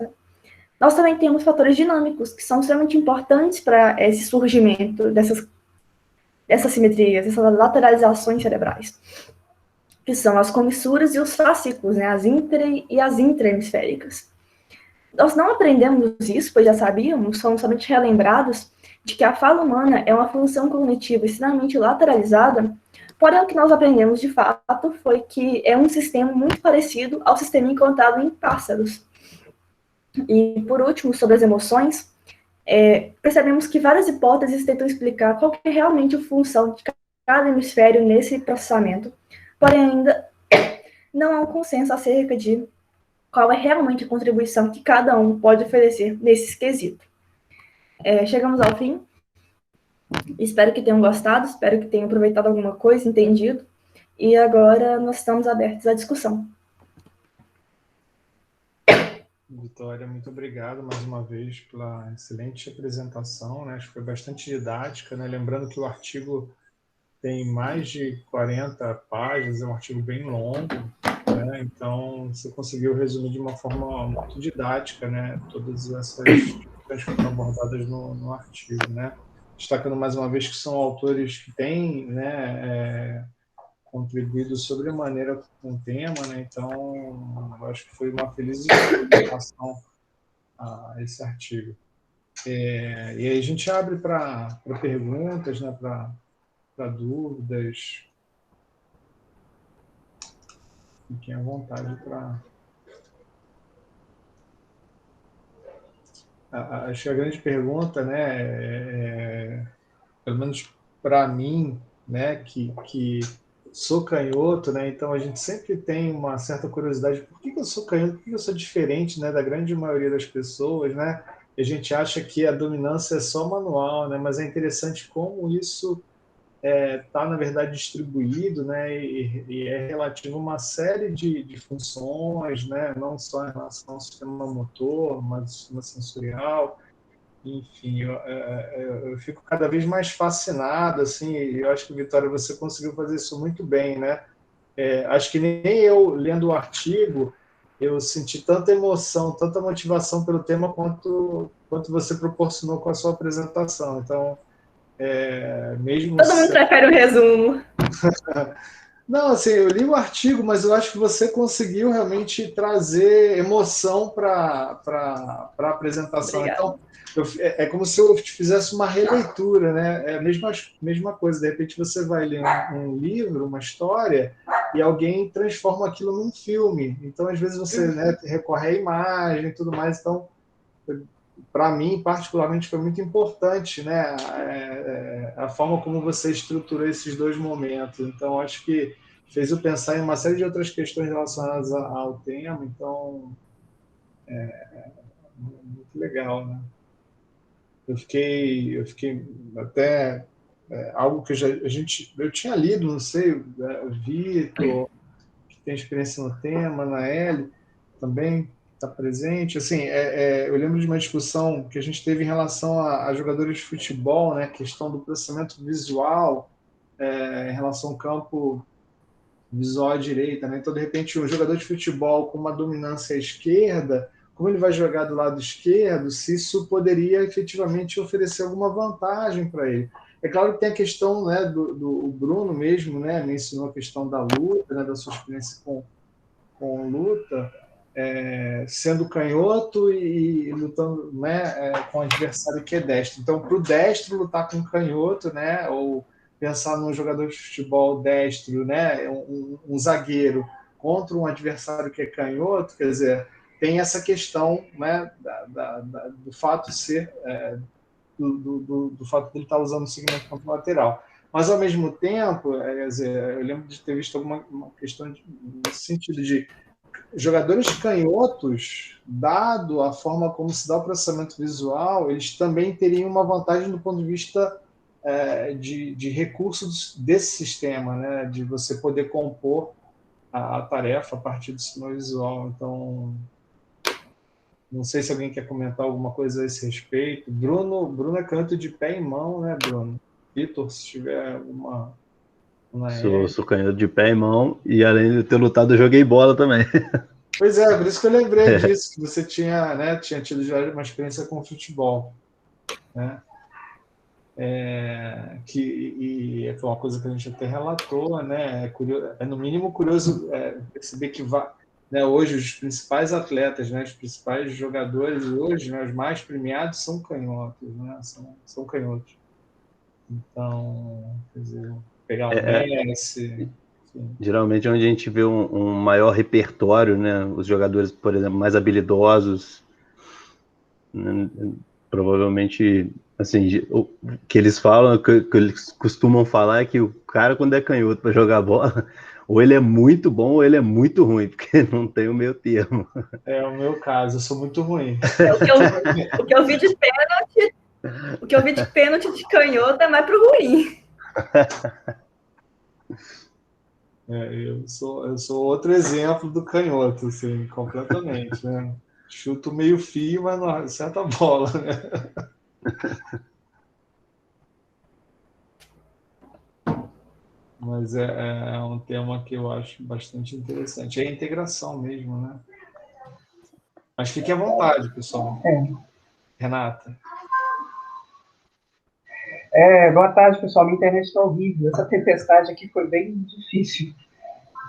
S2: nós também temos fatores dinâmicos, que são extremamente importantes para esse surgimento dessas simetrias, essas lateralizações cerebrais, que são as comissuras e os fascículos, né, as inter e as intrahemisféricas. Nós não aprendemos isso, pois já sabíamos, somos somente relembrados de que a fala humana é uma função cognitiva extremamente lateralizada, porém o que nós aprendemos de fato foi que é um sistema muito parecido ao sistema encontrado em pássaros. E, por último, sobre as emoções, percebemos que várias hipóteses tentam explicar qual que é realmente a função de cada hemisfério nesse processamento, porém ainda não há um consenso acerca de qual é realmente a contribuição que cada um pode oferecer nesse quesito. Chegamos ao fim. Espero que tenham gostado, espero que tenham aproveitado alguma coisa, entendido. E agora nós estamos abertos à discussão.
S1: Vitória, muito obrigado mais uma vez pela excelente apresentação, né? Acho que foi bastante didática, né? Lembrando que o artigo tem mais de 40 páginas, é um artigo bem longo, né? Então você conseguiu resumir de uma forma muito didática, né? Todas essas questões que foram abordadas no artigo, né? Destacando mais uma vez que são autores que têm, né, contribuído sobremaneira com o tema, né? Então, eu acho que foi uma feliz escolha em relação a esse artigo. E aí a gente abre para perguntas, né? Para dúvidas. Fiquem à vontade para... Acho que a grande pergunta, né, pelo menos para mim, né, que sou canhoto, né, então a gente sempre tem uma certa curiosidade, por que eu sou canhoto, por que eu sou diferente, né, da grande maioria das pessoas, né, e a gente acha que a dominância é só manual, né, mas é interessante como isso está, na verdade, distribuído, né, e é relativo a uma série de funções, né, não só em relação ao sistema motor, mas ao sistema sensorial. Enfim, eu fico cada vez mais fascinado, assim, e eu acho que, Vitória, você conseguiu fazer isso muito bem, né? Acho que nem eu, lendo o artigo, eu senti tanta emoção, tanta motivação pelo tema quanto você proporcionou com a sua apresentação. Então, mesmo...
S2: Todo mundo prefere o resumo.
S1: Não, assim, eu li o artigo, mas eu acho que você conseguiu realmente trazer emoção para a apresentação.
S2: Obrigada.
S1: Então, é como se eu fizesse uma releitura, né? É a mesma coisa. De repente você vai ler um livro, uma história, e alguém transforma aquilo num filme. Então, às vezes você, né, recorre à imagem e tudo mais. Então, para mim, particularmente, foi muito importante, né, a forma como você estruturou esses dois momentos. Então, acho que fez eu pensar em uma série de outras questões relacionadas ao tema. Então, muito legal, né? Eu fiquei até algo que eu tinha lido, não sei, o Vitor, que tem experiência no tema, na L, também está presente. Assim, eu lembro de uma discussão que a gente teve em relação a jogadores de futebol, né, questão do processamento visual em relação ao campo visual à direita, né? Então, de repente, um jogador de futebol com uma dominância à esquerda, como ele vai jogar do lado esquerdo, se isso poderia efetivamente oferecer alguma vantagem para ele. É claro que tem a questão, né, do Bruno mesmo, né, mencionou a questão da luta, né, da sua experiência com luta, sendo canhoto e lutando, né, com um adversário que é destro. Então, para o destro lutar com canhoto, né, ou pensar num jogador de futebol destro, né, um zagueiro contra um adversário que é canhoto, quer dizer, tem essa questão, né, do fato de ser do fato de ele estar usando o segmento lateral. Mas, ao mesmo tempo, quer dizer, eu lembro de ter visto alguma questão nesse sentido de jogadores canhotos, dado a forma como se dá o processamento visual, eles também teriam uma vantagem do ponto de vista de recursos desse sistema, né? De você poder compor a tarefa a partir do sistema visual. Então, não sei se alguém quer comentar alguma coisa a esse respeito. Bruno é canto de pé e mão, né, Bruno? Vitor, se tiver alguma...
S3: Sou canhoto de pé e mão, e além de ter lutado, eu joguei bola também.
S1: Pois é, por isso que eu lembrei disso, que você tinha, né, tinha tido já uma experiência com futebol, né? E foi uma coisa que a gente até relatou, né? É no mínimo curioso perceber que né, hoje os principais atletas, né, os principais jogadores hoje, né, os mais premiados são canhotos, né? São canhotos. Então, quer dizer, pegar o Messi...
S3: Geralmente é onde a gente vê um maior repertório, né? Os jogadores, por exemplo, mais habilidosos, né? Provavelmente, assim, o que eles falam, que eles costumam falar é que o cara, quando é canhoto para jogar bola, Ou ele é muito bom ou ele é muito ruim, porque não tem o meio termo.
S1: É o meu caso, eu sou muito ruim.
S2: O que eu vi de pênalti, de canhoto é mais pro ruim.
S1: Eu sou outro exemplo do canhoto, assim, completamente, né? Chuto meio fio, mas não acerta a bola, né? Mas é um tema que eu acho bastante interessante. É a integração mesmo, né? Mas fique à vontade, pessoal. Renata.
S4: Boa tarde, pessoal. Minha internet está horrível. Essa tempestade aqui foi bem difícil.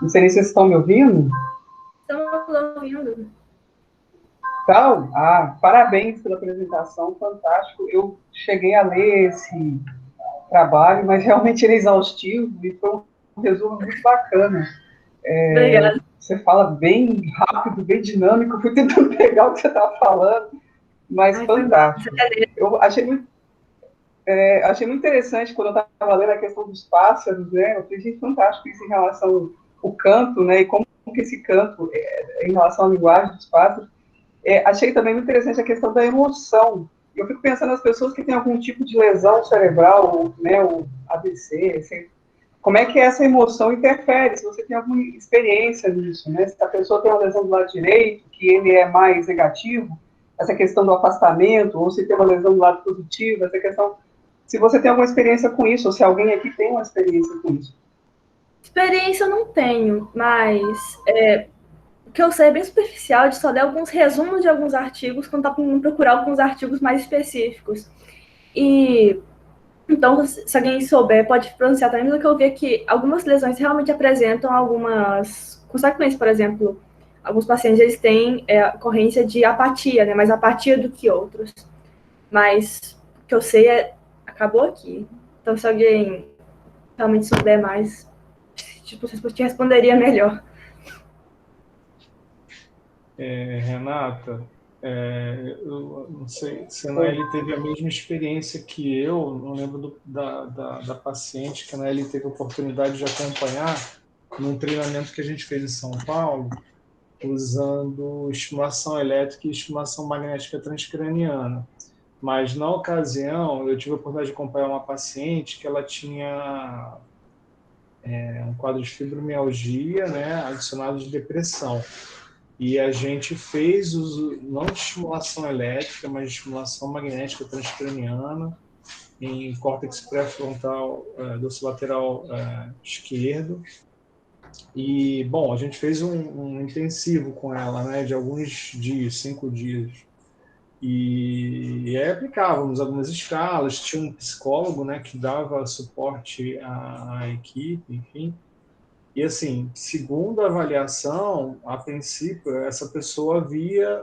S4: Não sei nem se vocês estão me ouvindo.
S2: Estamos ouvindo.
S4: Então, parabéns pela apresentação, fantástico. Eu cheguei a ler esse trabalho, mas realmente ele é exaustivo e foi um resumo muito bacana.
S2: Obrigada.
S4: Você fala bem rápido, bem dinâmico. Fui tentando pegar o que você estava falando, mas fantástico. Eu achei muito interessante quando eu estava lendo a questão dos pássaros, né? Eu falei, gente, fantástico isso em relação ao canto, né? E como que esse canto, em relação à linguagem dos pássaros. Achei também muito interessante a questão da emoção. Eu fico pensando nas pessoas que têm algum tipo de lesão cerebral, né? O AVC, assim, como é que essa emoção interfere, se você tem alguma experiência nisso, né? Se a pessoa tem uma lesão do lado direito, que ele é mais negativo, essa questão do afastamento, ou se tem uma lesão do lado positivo, essa questão... Se você tem alguma experiência com isso, ou se alguém aqui tem uma experiência com isso.
S2: Experiência eu não tenho, mas o que eu sei é bem superficial, de só ler alguns resumos de alguns artigos, quando tá procurar alguns artigos mais específicos. E então, se alguém souber, pode pronunciar também, mas o que eu vi é que algumas lesões realmente apresentam algumas consequências. Por exemplo, alguns pacientes eles têm ocorrência de apatia, né? Mais apatia do que outros. Mas o que eu sei acabou aqui. Então, se alguém realmente souber mais, tipo, vocês te responderia melhor.
S1: Renata, eu não sei se a Naeli teve a mesma experiência que eu, não lembro da paciente que a Naeli teve a oportunidade de acompanhar num treinamento que a gente fez em São Paulo, usando estimulação elétrica e estimulação magnética transcraniana. Mas, na ocasião, eu tive a oportunidade de acompanhar uma paciente que ela tinha um quadro de fibromialgia, né, adicionado de depressão. E a gente fez uso não de estimulação elétrica, mas de estimulação magnética transcraniana em córtex pré-frontal dorsolateral esquerdo. E, bom, a gente fez um intensivo com ela, né, de alguns dias, 5 dias. E aí aplicávamos algumas escalas, tinha um psicólogo, né, que dava suporte à equipe, enfim. E assim, segundo a avaliação, a princípio, essa pessoa havia,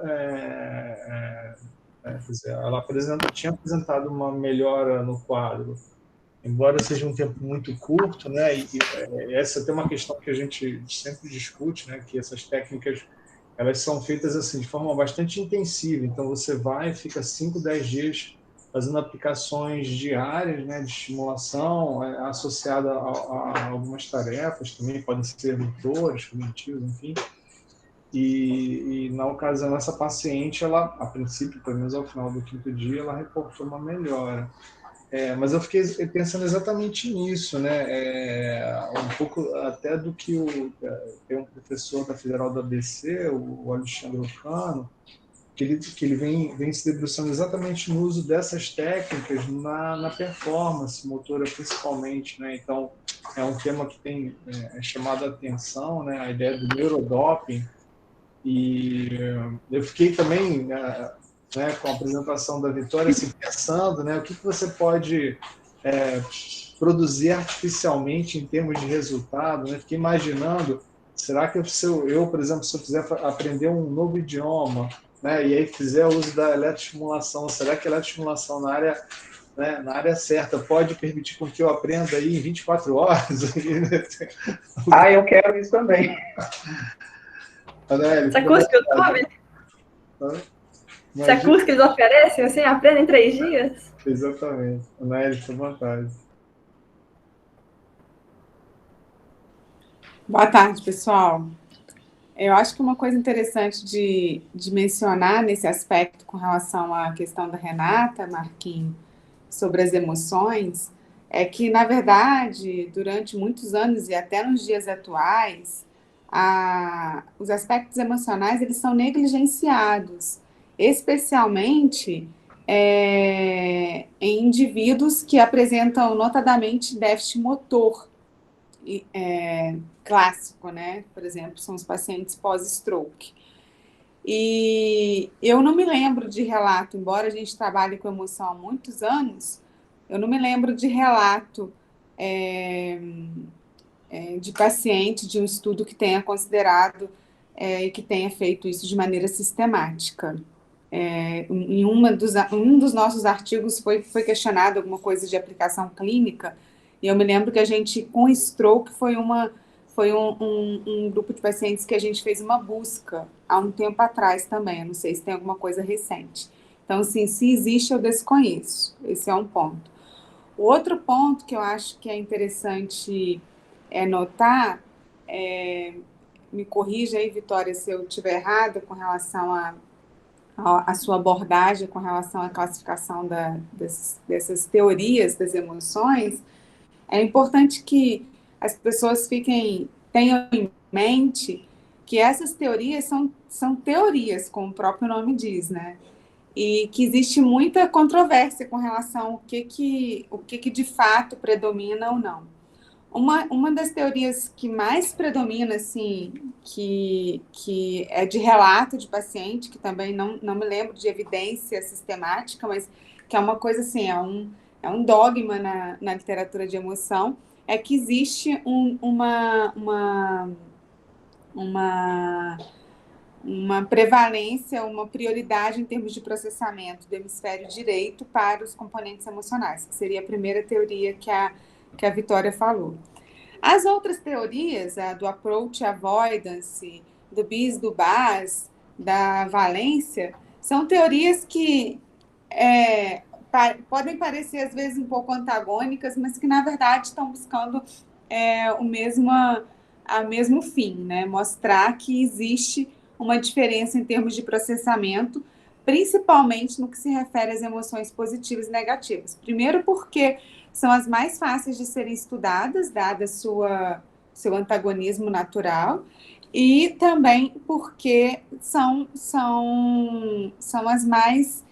S1: quer dizer, ela tinha apresentado uma melhora no quadro, embora seja um tempo muito curto, né? E essa tem uma questão que a gente sempre discute, né? Que essas técnicas elas são feitas assim de forma bastante intensiva. Então você vai, fica 5, 10 dias fazendo aplicações diárias, né, de estimulação, associada a algumas tarefas também, podem ser motores, cognitivos, enfim. E na ocasião, essa paciente, ela, a princípio, pelo menos ao final do 5º dia, ela reportou uma melhora. Mas eu fiquei pensando exatamente nisso, né? Um pouco até do que tem um professor da Federal da ABC, o Alexandre Ocano, que ele vem se debruçando exatamente no uso dessas técnicas na performance motora, principalmente, né? Então, é um tema que tem chamado a atenção, né? A ideia do neurodoping. E eu fiquei também, né, com a apresentação da Vitória, assim, pensando, né, o que você pode produzir artificialmente em termos de resultado, né? Fiquei imaginando, será que eu, por exemplo, se eu quiser aprender um novo idioma, né, e aí fizer uso da eletroestimulação, será que a eletroestimulação na área certa pode permitir com que eu aprenda aí em 24 horas?
S4: Eu quero isso também.
S2: Essa curso que eu tô, essa curso que eles oferecem, assim, aprenda em 3 dias?
S1: Exatamente. Anaeli, fica à vontade.
S5: Boa tarde, pessoal. Eu acho que uma coisa interessante de mencionar nesse aspecto com relação à questão da Renata, Marquinhos, sobre as emoções, é que, na verdade, durante muitos anos e até nos dias atuais, os aspectos emocionais eles são negligenciados, especialmente em indivíduos que apresentam notadamente déficit motor clássico, né? Por exemplo, são os pacientes pós-stroke. E eu não me lembro de relato, embora a gente trabalhe com emoção há muitos anos, eu não me lembro de relato de paciente de um estudo que tenha considerado e que tenha feito isso de maneira sistemática. Em um dos nossos artigos foi questionado alguma coisa de aplicação clínica, e eu me lembro que a gente, com stroke, foi um grupo de pacientes que a gente fez uma busca há um tempo atrás também, eu não sei se tem alguma coisa recente. Então, assim, se existe, eu desconheço. Esse é um ponto. O outro ponto que eu acho que é interessante notar, me corrija aí, Vitória, se eu estiver errada com relação a sua abordagem com relação à classificação dessas teorias das emoções, é importante que as pessoas tenham em mente que essas teorias são teorias, como o próprio nome diz, né? E que existe muita controvérsia com relação ao que de fato predomina ou não. Uma das teorias que mais predomina, assim, que é de relato de paciente, que também não me lembro de evidência sistemática, mas que é uma coisa assim, é um dogma na literatura de emoção, é que existe uma prevalência, uma prioridade em termos de processamento do hemisfério direito para os componentes emocionais, que seria a primeira teoria que a Vitória falou. As outras teorias, a do approach avoidance, do bis, do bas, da valência, são teorias que podem parecer, às vezes, um pouco antagônicas, mas que, na verdade, estão buscando o mesmo fim, né? Mostrar que existe uma diferença em termos de processamento, principalmente no que se refere às emoções positivas e negativas. Primeiro porque são as mais fáceis de serem estudadas, dada seu antagonismo natural, e também porque são as mais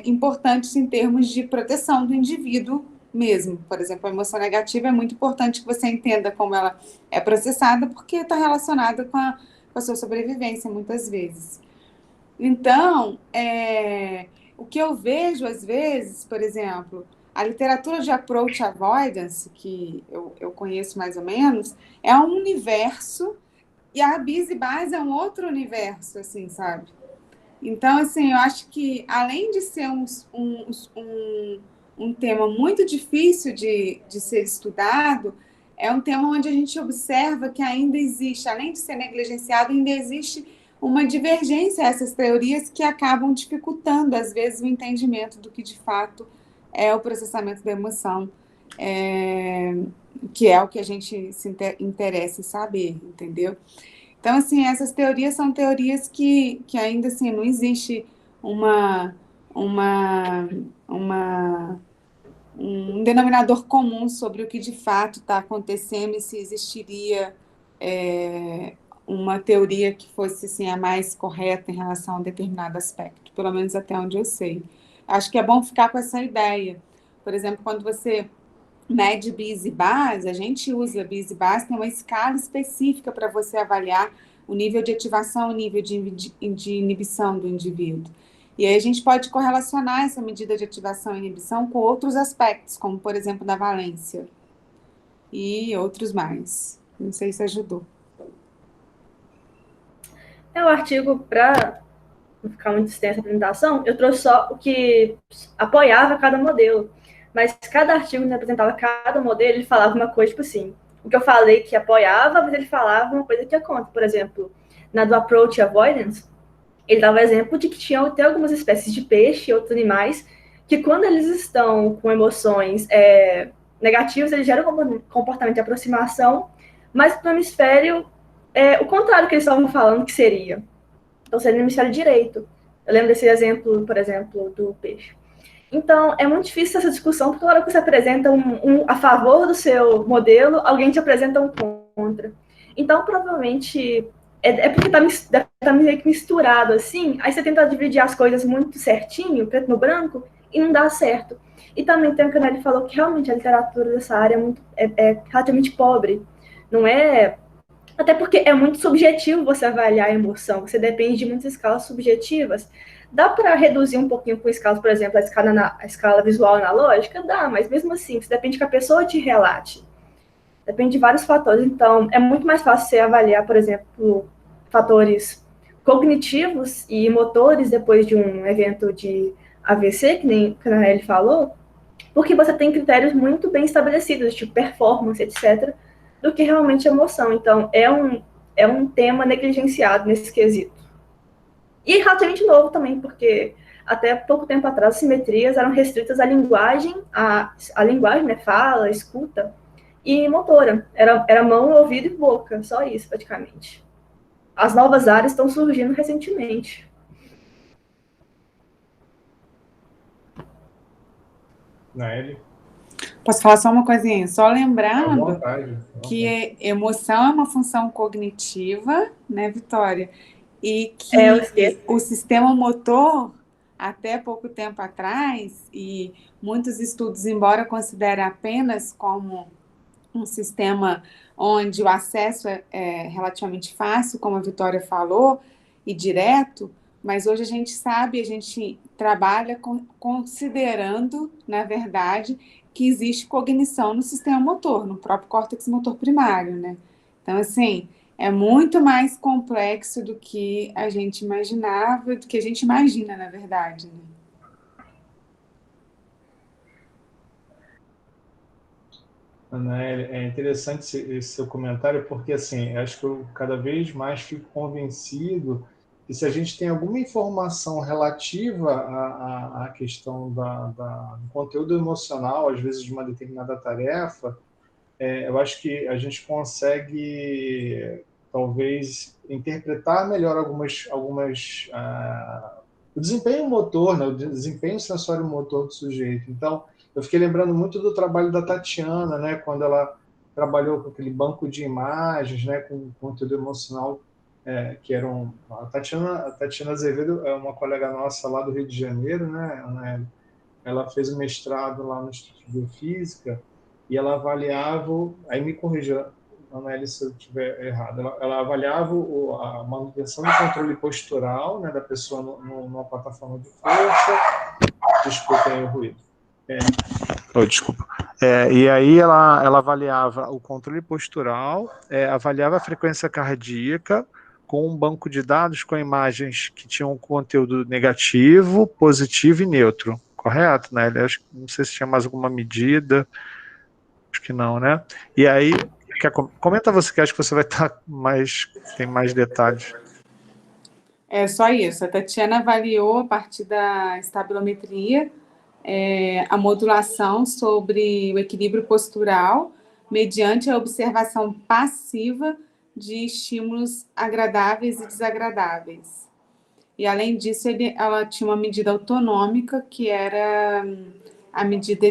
S5: importantes em termos de proteção do indivíduo mesmo. Por exemplo, a emoção negativa é muito importante que você entenda como ela é processada, porque está relacionada com a sua sobrevivência, muitas vezes. Então, o que eu vejo, às vezes, por exemplo, a literatura de approach avoidance, que eu conheço mais ou menos, é um universo, e a bis e base é um outro universo, assim, sabe? Então, assim, eu acho que, além de ser um tema muito difícil de ser estudado, é um tema onde a gente observa que ainda existe, além de ser negligenciado, ainda existe uma divergência a essas teorias que acabam dificultando, às vezes, o entendimento do que, de fato, é o processamento da emoção, que é o que a gente se interessa em saber, entendeu? Então, assim, essas teorias são teorias que ainda, assim, não existe um denominador comum sobre o que de fato está acontecendo e se existiria uma teoria que fosse assim, a mais correta em relação a um determinado aspecto, pelo menos até onde eu sei. Acho que é bom ficar com essa ideia. Por exemplo, quando você mede bis e base, a gente usa bis e base, tem uma escala específica para você avaliar o nível de ativação, o nível de inibição do indivíduo. E aí a gente pode correlacionar essa medida de ativação e inibição com outros aspectos, como, por exemplo, da valência e outros mais. Não sei se ajudou.
S2: O artigo, para não ficar muito extensa a apresentação, eu trouxe só o que apoiava cada modelo. Mas cada artigo que apresentava cada modelo, ele falava uma coisa, tipo assim, o que eu falei que apoiava, mas ele falava uma coisa que é contra. Por exemplo, na do approach avoidance, ele dava exemplo de que tem algumas espécies de peixe e outros animais que, quando eles estão com emoções negativas, eles geram um comportamento de aproximação, mas no hemisfério, o contrário que eles estavam falando que seria. Então, seria no hemisfério direito. Eu lembro desse exemplo, por exemplo, do peixe. Então, é muito difícil essa discussão, porque toda hora que você apresenta a favor do seu modelo, alguém te apresenta um contra. Então, provavelmente, porque tá meio que misturado assim, aí você tenta dividir as coisas muito certinho, preto no branco, e não dá certo. E também tem o que a Nelly falou, que realmente a literatura dessa área é relativamente pobre. Não é... Até porque é muito subjetivo você avaliar a emoção, você depende de muitas escalas subjetivas. Dá para reduzir um pouquinho com escalas, por exemplo, a escala visual analógica? Dá, mas mesmo assim, você depende que a pessoa te relate. Depende de vários fatores. Então, é muito mais fácil você avaliar, por exemplo, fatores cognitivos e motores depois de um evento de AVC, que nem a Nelly falou, porque você tem critérios muito bem estabelecidos, tipo performance, etc., do que realmente emoção. Então, é um tema negligenciado nesse quesito. E relativamente novo também, porque até pouco tempo atrás, as simetrias eram restritas à linguagem, a linguagem, né, fala, escuta, e motora. Era mão, ouvido e boca, só isso, praticamente. As novas áreas estão surgindo recentemente.
S6: Naeli?
S5: Posso falar só uma coisinha? Só
S6: À
S5: lembrando
S6: vontade.
S5: que emoção é uma função cognitiva, né, Vitória? E
S2: eu
S5: que
S2: esqueço.
S5: o sistema motor, até pouco tempo atrás, e muitos estudos, embora considerem apenas como um sistema onde o acesso é relativamente fácil, como a Vitória falou, e direto, mas hoje a gente sabe, a gente trabalha considerando, na verdade, que existe cognição no sistema motor, no próprio córtex motor primário, né? Então, assim, é muito mais complexo do que a gente imaginava, do que a gente imagina, na verdade, né?
S6: Anaeli, é interessante esse seu comentário, porque assim, acho que eu cada vez mais fico convencido que se a gente tem alguma informação relativa à questão do conteúdo emocional, às vezes de uma determinada tarefa, eu acho que a gente consegue talvez interpretar melhor o desempenho motor, né, o desempenho sensório motor do sujeito. Então, eu fiquei lembrando muito do trabalho da Tatiana, né, quando ela trabalhou com aquele banco de imagens, né, com conteúdo emocional, que eram a Tatiana Azevedo é uma colega nossa lá do Rio de Janeiro, né, ela fez o mestrado lá no Instituto de Biofísica e ela avaliava, aí me corrija, Anaeli, se eu estiver errado, ela avaliava a manutenção do controle postural, né, da pessoa numa plataforma de força. Desculpem o ruído. Desculpa. E aí ela avaliava o controle postural, avaliava a frequência cardíaca com um banco de dados com imagens que tinham conteúdo negativo, positivo e neutro. Correto, né? Não sei se tinha mais alguma medida. Acho que não, né? E aí, comenta você, que acho que você vai estar tem mais detalhes.
S5: É só isso. A Tatiana avaliou, a partir da estabilometria, a modulação sobre o equilíbrio postural mediante a observação passiva de estímulos agradáveis e desagradáveis. E, além disso, ela tinha uma medida autonômica, que era a medida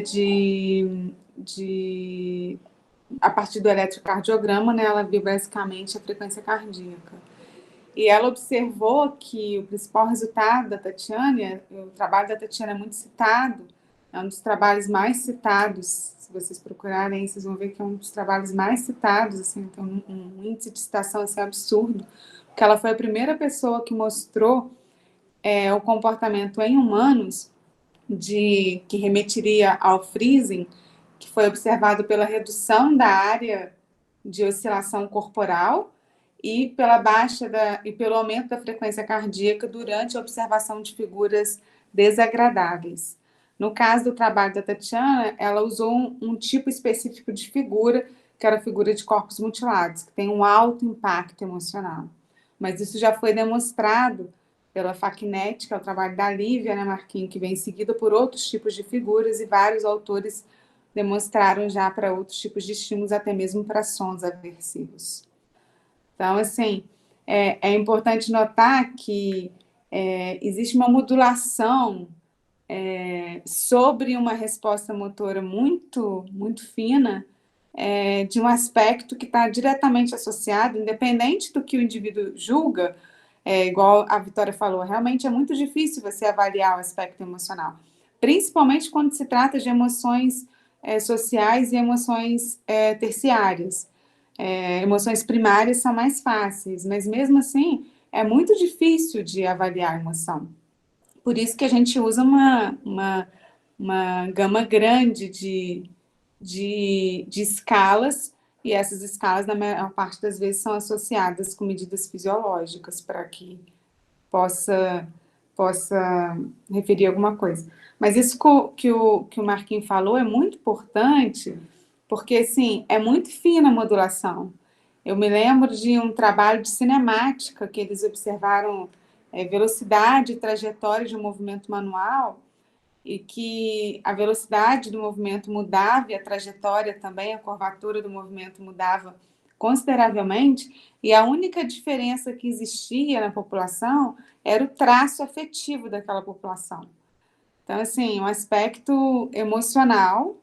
S5: a partir do eletrocardiograma, né, ela viu basicamente a frequência cardíaca. E ela observou que o principal resultado da Tatiana, o trabalho da Tatiana é muito citado, é um dos trabalhos mais citados, se vocês procurarem, vocês vão ver que é um dos trabalhos mais citados, assim, então um índice de citação assim, absurdo, porque ela foi a primeira pessoa que mostrou o comportamento em humanos que remeteria ao freezing, que foi observado pela redução da área de oscilação corporal e pelo aumento da frequência cardíaca durante a observação de figuras desagradáveis. No caso do trabalho da Tatiana, ela usou um tipo específico de figura, que era a figura de corpos mutilados, que tem um alto impacto emocional. Mas isso já foi demonstrado pela FACNET, que é o trabalho da Lívia, né, Marquinhos, que vem seguido por outros tipos de figuras, e vários autores demonstraram já para outros tipos de estímulos, até mesmo para sons aversivos. Então, assim, é importante notar que existe uma modulação sobre uma resposta motora muito, muito fina, de um aspecto que está diretamente associado, independente do que o indivíduo julga, igual a Vitória falou, realmente é muito difícil você avaliar o aspecto emocional, principalmente quando se trata de emoções sociais e emoções terciárias. Emoções primárias são mais fáceis, mas mesmo assim é muito difícil de avaliar a emoção. Por isso que a gente usa uma gama grande de escalas, e essas escalas, na maior parte das vezes, são associadas com medidas fisiológicas, para que possa referir alguma coisa. Mas isso que o Marquinhos falou é muito importante, porque, assim, é muito fina a modulação. Eu me lembro de um trabalho de cinemática, que eles observaram velocidade e trajetória de um movimento manual, e que a velocidade do movimento mudava e a trajetória também, a curvatura do movimento mudava consideravelmente, e a única diferença que existia na população era o traço afetivo daquela população. Então, assim, um aspecto emocional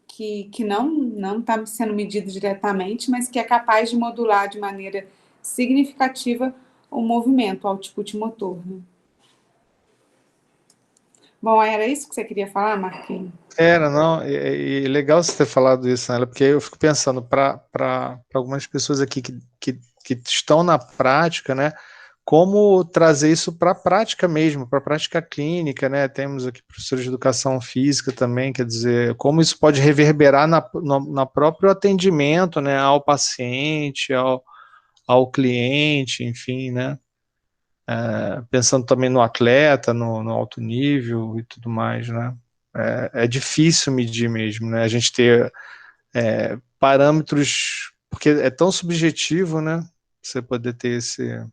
S5: que não está sendo medido diretamente, mas que é capaz de modular de maneira significativa o movimento, o output motor. Né? Bom, era isso que você queria falar, Marquinhos?
S1: Era, não, e legal você ter falado isso, né? Porque eu fico pensando para algumas pessoas aqui que estão na prática, né? Como trazer isso para a prática mesmo, para a prática clínica, né? Temos aqui professores de educação física também, quer dizer, como isso pode reverberar na próprio atendimento, né? Ao paciente, ao cliente, enfim, né? Pensando também no atleta, no alto nível e tudo mais, né? É difícil medir mesmo, né? A gente ter parâmetros, porque é tão subjetivo, né? Você poder ter esse...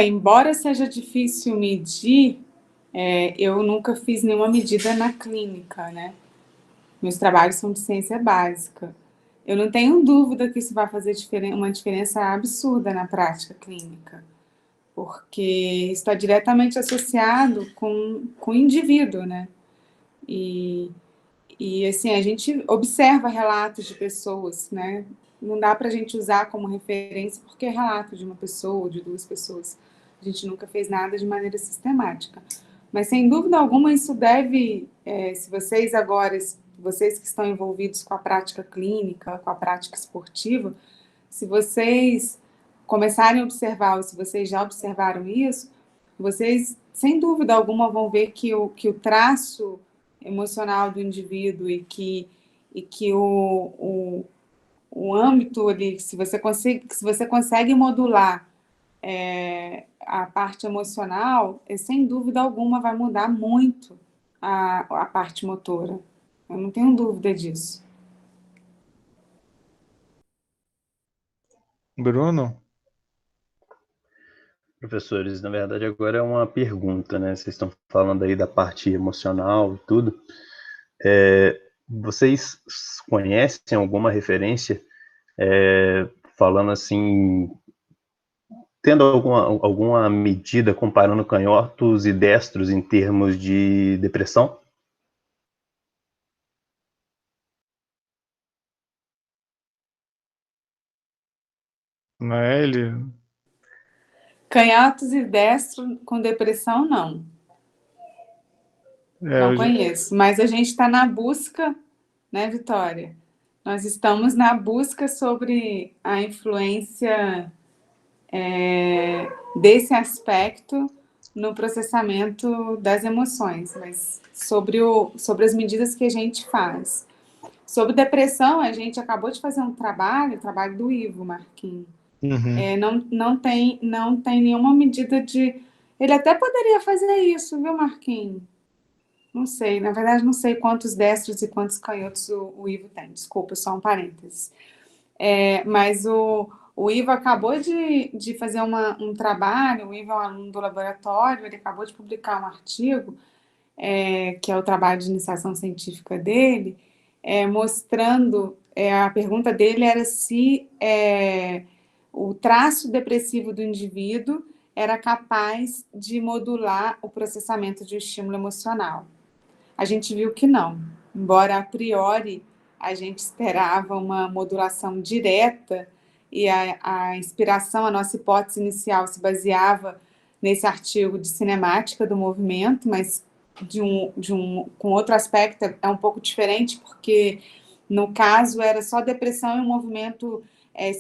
S5: Embora seja difícil medir, eu nunca fiz nenhuma medida na clínica, né? Meus trabalhos são de ciência básica. Eu não tenho dúvida que isso vai fazer uma diferença absurda na prática clínica, porque está diretamente associado com o indivíduo, né? E assim, a gente observa relatos de pessoas, né? Não dá para a gente usar como referência porque é relato de uma pessoa ou de duas pessoas. A gente nunca fez nada de maneira sistemática. Mas, sem dúvida alguma, isso deve, se vocês agora, vocês que estão envolvidos com a prática clínica, com a prática esportiva, se vocês começarem a observar, ou se vocês já observaram isso, vocês, sem dúvida alguma, vão ver que o traço emocional do indivíduo e que o âmbito ali, se você consegue modular a parte emocional, sem dúvida alguma vai mudar muito a parte motora. Eu não tenho dúvida disso.
S1: Bruno?
S3: Professores, na verdade agora é uma pergunta, né? Vocês estão falando aí da parte emocional e tudo. Vocês conhecem alguma referência falando assim, tendo alguma medida comparando canhotos e destros em termos de depressão?
S1: Não é ele?
S5: Canhotos e destro com depressão, não. Não conheço, mas a gente está na busca, né, Vitória? Nós estamos na busca sobre a influência desse aspecto no processamento das emoções, mas sobre as medidas que a gente faz. Sobre depressão, a gente acabou de fazer um trabalho, o trabalho do Ivo, Marquinhos.
S1: Uhum.
S5: Não tem nenhuma medida de... Ele até poderia fazer isso, viu, Marquinhos? Não sei, na verdade não sei quantos destros e quantos canhotos o Ivo tem, desculpa, só um parênteses. Mas o Ivo acabou de fazer um trabalho, o Ivo é um aluno do laboratório, ele acabou de publicar um artigo que é o trabalho de iniciação científica dele, mostrando, a pergunta dele era se o traço depressivo do indivíduo era capaz de modular o processamento de estímulo emocional. A gente viu que não, embora a priori a gente esperava uma modulação direta e a inspiração, a nossa hipótese inicial se baseava nesse artigo de cinemática do movimento, mas com outro aspecto é um pouco diferente, porque no caso era só depressão e um movimento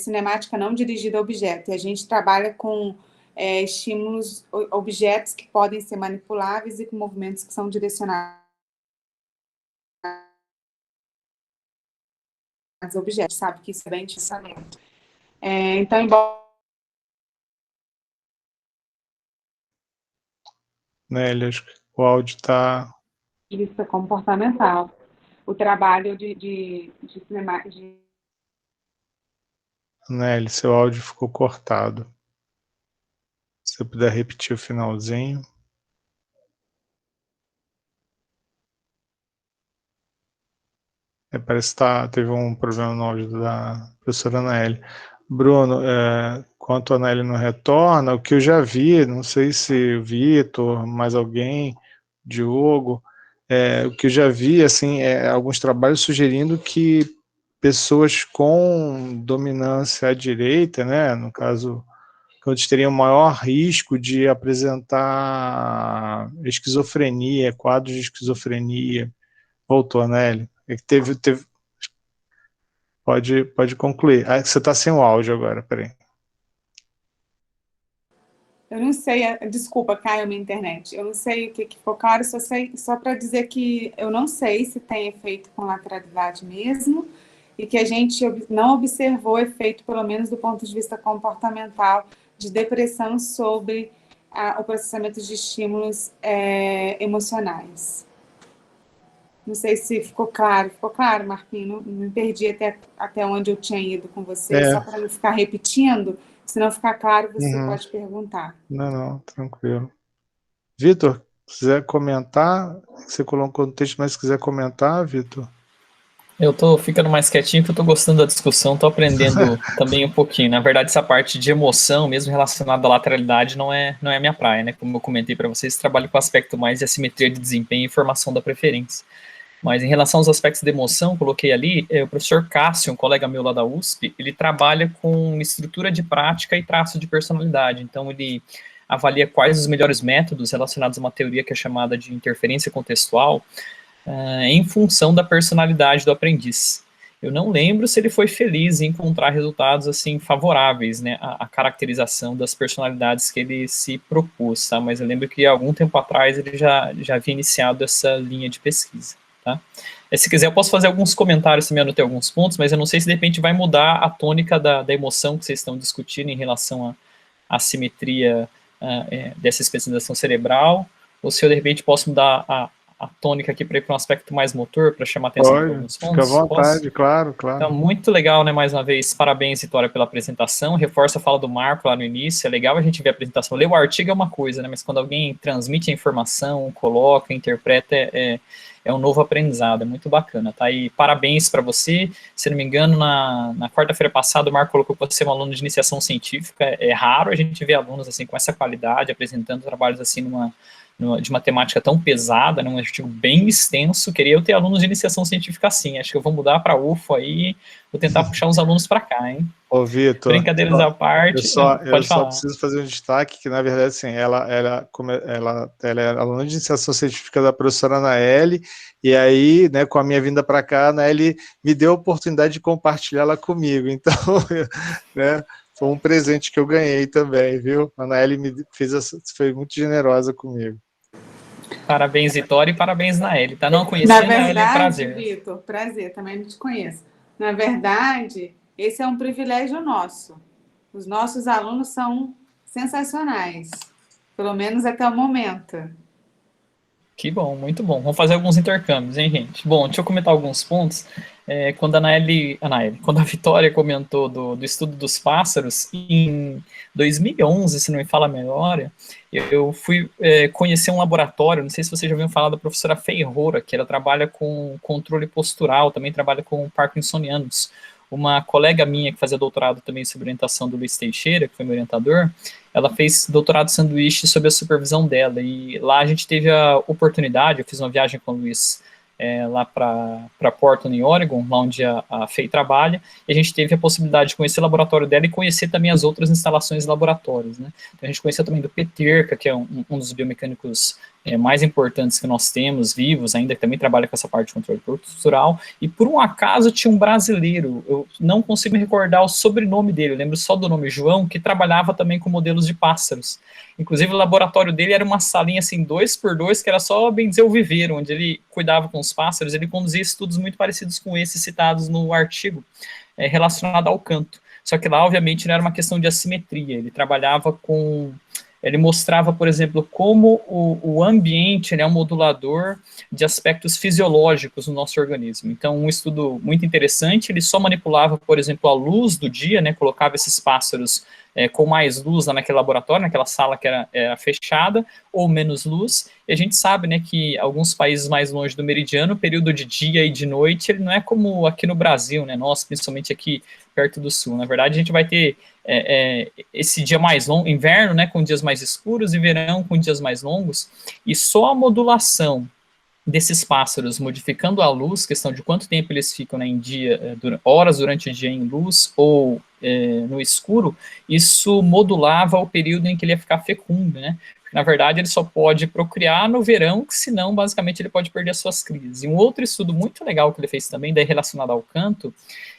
S5: cinemática não dirigida a objeto, e a gente trabalha com estímulos, objetos que podem ser manipuláveis e com movimentos que são direcionados a objetos, sabe? Que isso é bem pensamento. Então, embora...
S1: Nélia, acho que o áudio está...
S5: Lista comportamental. O trabalho de cinema...
S1: Nélia, seu áudio ficou cortado. Se você puder repetir o finalzinho. Parece que teve um problema no áudio da professora Anaeli. Bruno, quanto a Anaeli não retorna, o que eu já vi, não sei se o Vitor, mais alguém, Diogo, o que eu já vi, assim, alguns trabalhos sugerindo que pessoas com dominância à direita, né, no caso, que eles teriam maior risco de apresentar esquizofrenia, quadros de esquizofrenia. Voltou, Anaeli. Teve... Pode concluir. Você está sem o áudio agora, peraí.
S5: Eu não sei, desculpa, caiu a minha internet. Eu não sei o que ficou claro, só para dizer que eu não sei se tem efeito com lateralidade mesmo, e que a gente não observou efeito, pelo menos do ponto de vista comportamental, de depressão sobre o processamento de estímulos emocionais. Não sei se ficou claro. Ficou claro, Marquinhos? Não me perdi até onde eu tinha ido com você, só para não ficar repetindo. Se não ficar claro, você pode perguntar.
S1: Não, tranquilo. Vitor, se quiser comentar, você colocou no texto, mas se quiser comentar, Vitor.
S7: Eu tô ficando mais quietinho, porque eu tô gostando da discussão, tô aprendendo também um pouquinho. Na verdade, essa parte de emoção, mesmo relacionada à lateralidade, não é a minha praia, né? Como eu comentei para vocês, trabalho com o aspecto mais de assimetria de desempenho e formação da preferência. Mas em relação aos aspectos de emoção, coloquei ali, o professor Cássio, um colega meu lá da USP, ele trabalha com estrutura de prática e traço de personalidade. Então, ele avalia quais os melhores métodos relacionados a uma teoria que é chamada de interferência contextual, em função da personalidade do aprendiz. Eu não lembro se ele foi feliz em encontrar resultados assim favoráveis, né, à caracterização das personalidades que ele se propôs, tá? Mas eu lembro que há algum tempo atrás ele já havia iniciado essa linha de pesquisa. Tá? Se quiser, eu posso fazer alguns comentários também, anotei alguns pontos, mas eu não sei se de repente vai mudar a tônica da emoção que vocês estão discutindo em relação à assimetria dessa especialização cerebral, ou se eu de repente posso mudar a tônica aqui para ir para um aspecto mais motor, para chamar atenção para alguns pontos.
S1: Fica à vontade, claro.
S7: Então, muito legal, né, mais uma vez, parabéns, Vitória, pela apresentação, reforça a fala do Marco lá no início, é legal a gente ver a apresentação, ler o artigo é uma coisa, né, mas quando alguém transmite a informação, coloca, interpreta, é um novo aprendizado, é muito bacana, tá? E parabéns para você, se não me engano, na quarta-feira passada o Marco colocou que você é um aluno de iniciação científica, é raro a gente ver alunos assim com essa qualidade, apresentando trabalhos assim de uma temática tão pesada, né, um artigo bem extenso. Queria eu ter alunos de iniciação científica assim, acho que eu vou mudar para UFO aí, vou tentar puxar uns alunos para cá, hein?
S1: Ô, Vitor,
S7: brincadeiras à parte,
S1: eu só preciso fazer um destaque, que na verdade, assim, ela é aluna de iniciação científica da professora Anaeli, e aí, né, com a minha vinda para cá, a Anaeli me deu a oportunidade de compartilhar ela comigo, então, né, foi um presente que eu ganhei também, viu? A Anaeli foi muito generosa comigo.
S7: Parabéns, Vitória, e parabéns, Naeli, tá? Não conheci a Naeli, é prazer.
S5: Vitor, prazer, também não te conheço. Na verdade, esse é um privilégio nosso. Os nossos alunos são sensacionais, pelo menos até o momento.
S7: Que bom, muito bom. Vamos fazer alguns intercâmbios, hein, gente? Bom, deixa eu comentar alguns pontos. Quando quando a Vitória comentou do estudo dos pássaros, em 2011, se não me falha a memória, eu fui conhecer um laboratório, não sei se você já ouviu falar da professora Feirora, que ela trabalha com controle postural, também trabalha com parkinsonianos. Uma colega minha que fazia doutorado também sob orientação do Luiz Teixeira, que foi meu orientador, ela fez doutorado sanduíche sob a supervisão dela, e lá a gente teve a oportunidade, eu fiz uma viagem com o Luiz lá para Portland, em Oregon, lá onde a FEI trabalha, e a gente teve a possibilidade de conhecer o laboratório dela e conhecer também as outras instalações e laboratórios, né? Então a gente conheceu também do Peterka, que é um dos biomecânicos mais importantes que nós temos, vivos, ainda que também trabalha com essa parte de controle postural, e por um acaso tinha um brasileiro, eu não consigo me recordar o sobrenome dele, eu lembro só do nome João, que trabalhava também com modelos de pássaros. Inclusive o laboratório dele era uma salinha assim, 2x2, que era só, bem dizer, o viveiro, onde ele cuidava com os pássaros, ele conduzia estudos muito parecidos com esses citados no artigo, relacionado ao canto. Só que lá, obviamente, não era uma questão de assimetria, ele trabalhava com... Ele mostrava, por exemplo, como o ambiente é um modulador de aspectos fisiológicos no nosso organismo. Então, um estudo muito interessante, ele só manipulava, por exemplo, a luz do dia, né, colocava esses pássaros com mais luz lá naquele laboratório, naquela sala que era fechada, ou menos luz, e a gente sabe, né, que alguns países mais longe do meridiano, o período de dia e de noite, ele não é como aqui no Brasil, né, nós, principalmente aqui perto do sul. Na verdade, a gente vai ter esse dia mais longo, inverno, né, com dias mais escuros, e verão com dias mais longos, e só a modulação desses pássaros modificando a luz, questão de quanto tempo eles ficam, né, em dia, horas durante o dia em luz ou no escuro, isso modulava o período em que ele ia ficar fecundo, né? Na verdade, ele só pode procriar no verão, que senão, basicamente, ele pode perder as suas crias. E um outro estudo muito legal que ele fez também, daí relacionado ao canto,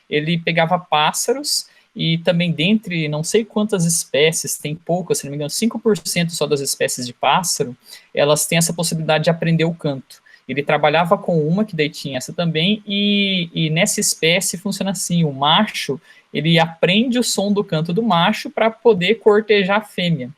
S7: ele pegava pássaros e também dentre não sei quantas espécies, tem poucas, se não me engano, 5% só das espécies de pássaro, elas têm essa possibilidade de aprender o canto. Ele trabalhava com uma, que daí tinha essa também, e nessa espécie funciona assim, o macho, ele aprende o som do canto do macho para poder cortejar a fêmea.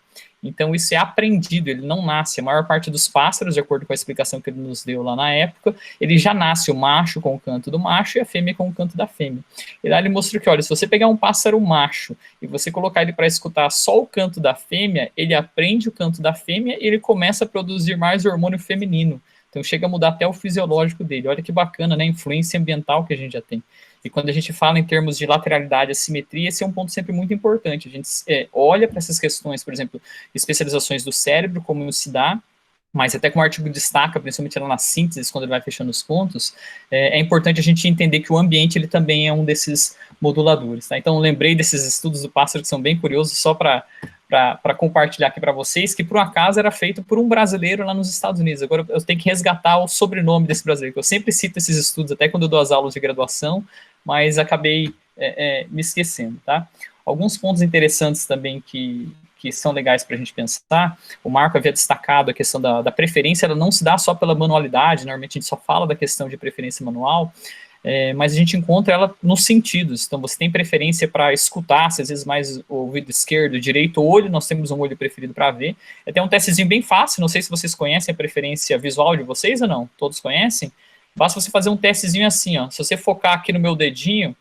S7: Então, isso é aprendido, ele não nasce. A maior parte dos pássaros, de acordo com a explicação que ele nos deu lá na época, ele já nasce o macho com o canto do macho e a fêmea com o canto da fêmea. E lá ele mostrou que, olha, se você pegar um pássaro macho e você colocar ele para escutar só o canto da fêmea, ele aprende o canto da fêmea e ele começa a produzir mais hormônio feminino. Então, chega a mudar até o fisiológico dele. Olha que bacana, né? A influência ambiental que a gente já tem. E quando a gente fala em termos de lateralidade e assimetria, esse é um ponto sempre muito importante. A gente olha para essas questões, por exemplo, especializações do cérebro, como se dá, mas até como o artigo destaca, principalmente lá na síntese, quando ele vai fechando os pontos, é importante a gente entender que o ambiente ele também é um desses moduladores. Tá? Então, lembrei desses estudos do pássaro que são bem curiosos, só para compartilhar aqui para vocês, que por um acaso era feito por um brasileiro lá nos Estados Unidos. Agora eu tenho que resgatar o sobrenome desse brasileiro, que eu sempre cito esses estudos, até quando eu dou as aulas de graduação, mas acabei me esquecendo, tá? Alguns pontos interessantes também que são legais para a gente pensar, o Marco havia destacado a questão da preferência, ela não se dá só pela manualidade, normalmente a gente só fala da questão de preferência manual, mas a gente encontra ela nos sentidos. Então, você tem preferência para escutar, às vezes mais o ouvido esquerdo, direito, o olho, nós temos um olho preferido para ver. É até um testezinho bem fácil, não sei se vocês conhecem a preferência visual de vocês ou não, todos conhecem? Basta você fazer um testezinho assim, ó. Se você focar aqui no meu dedinho,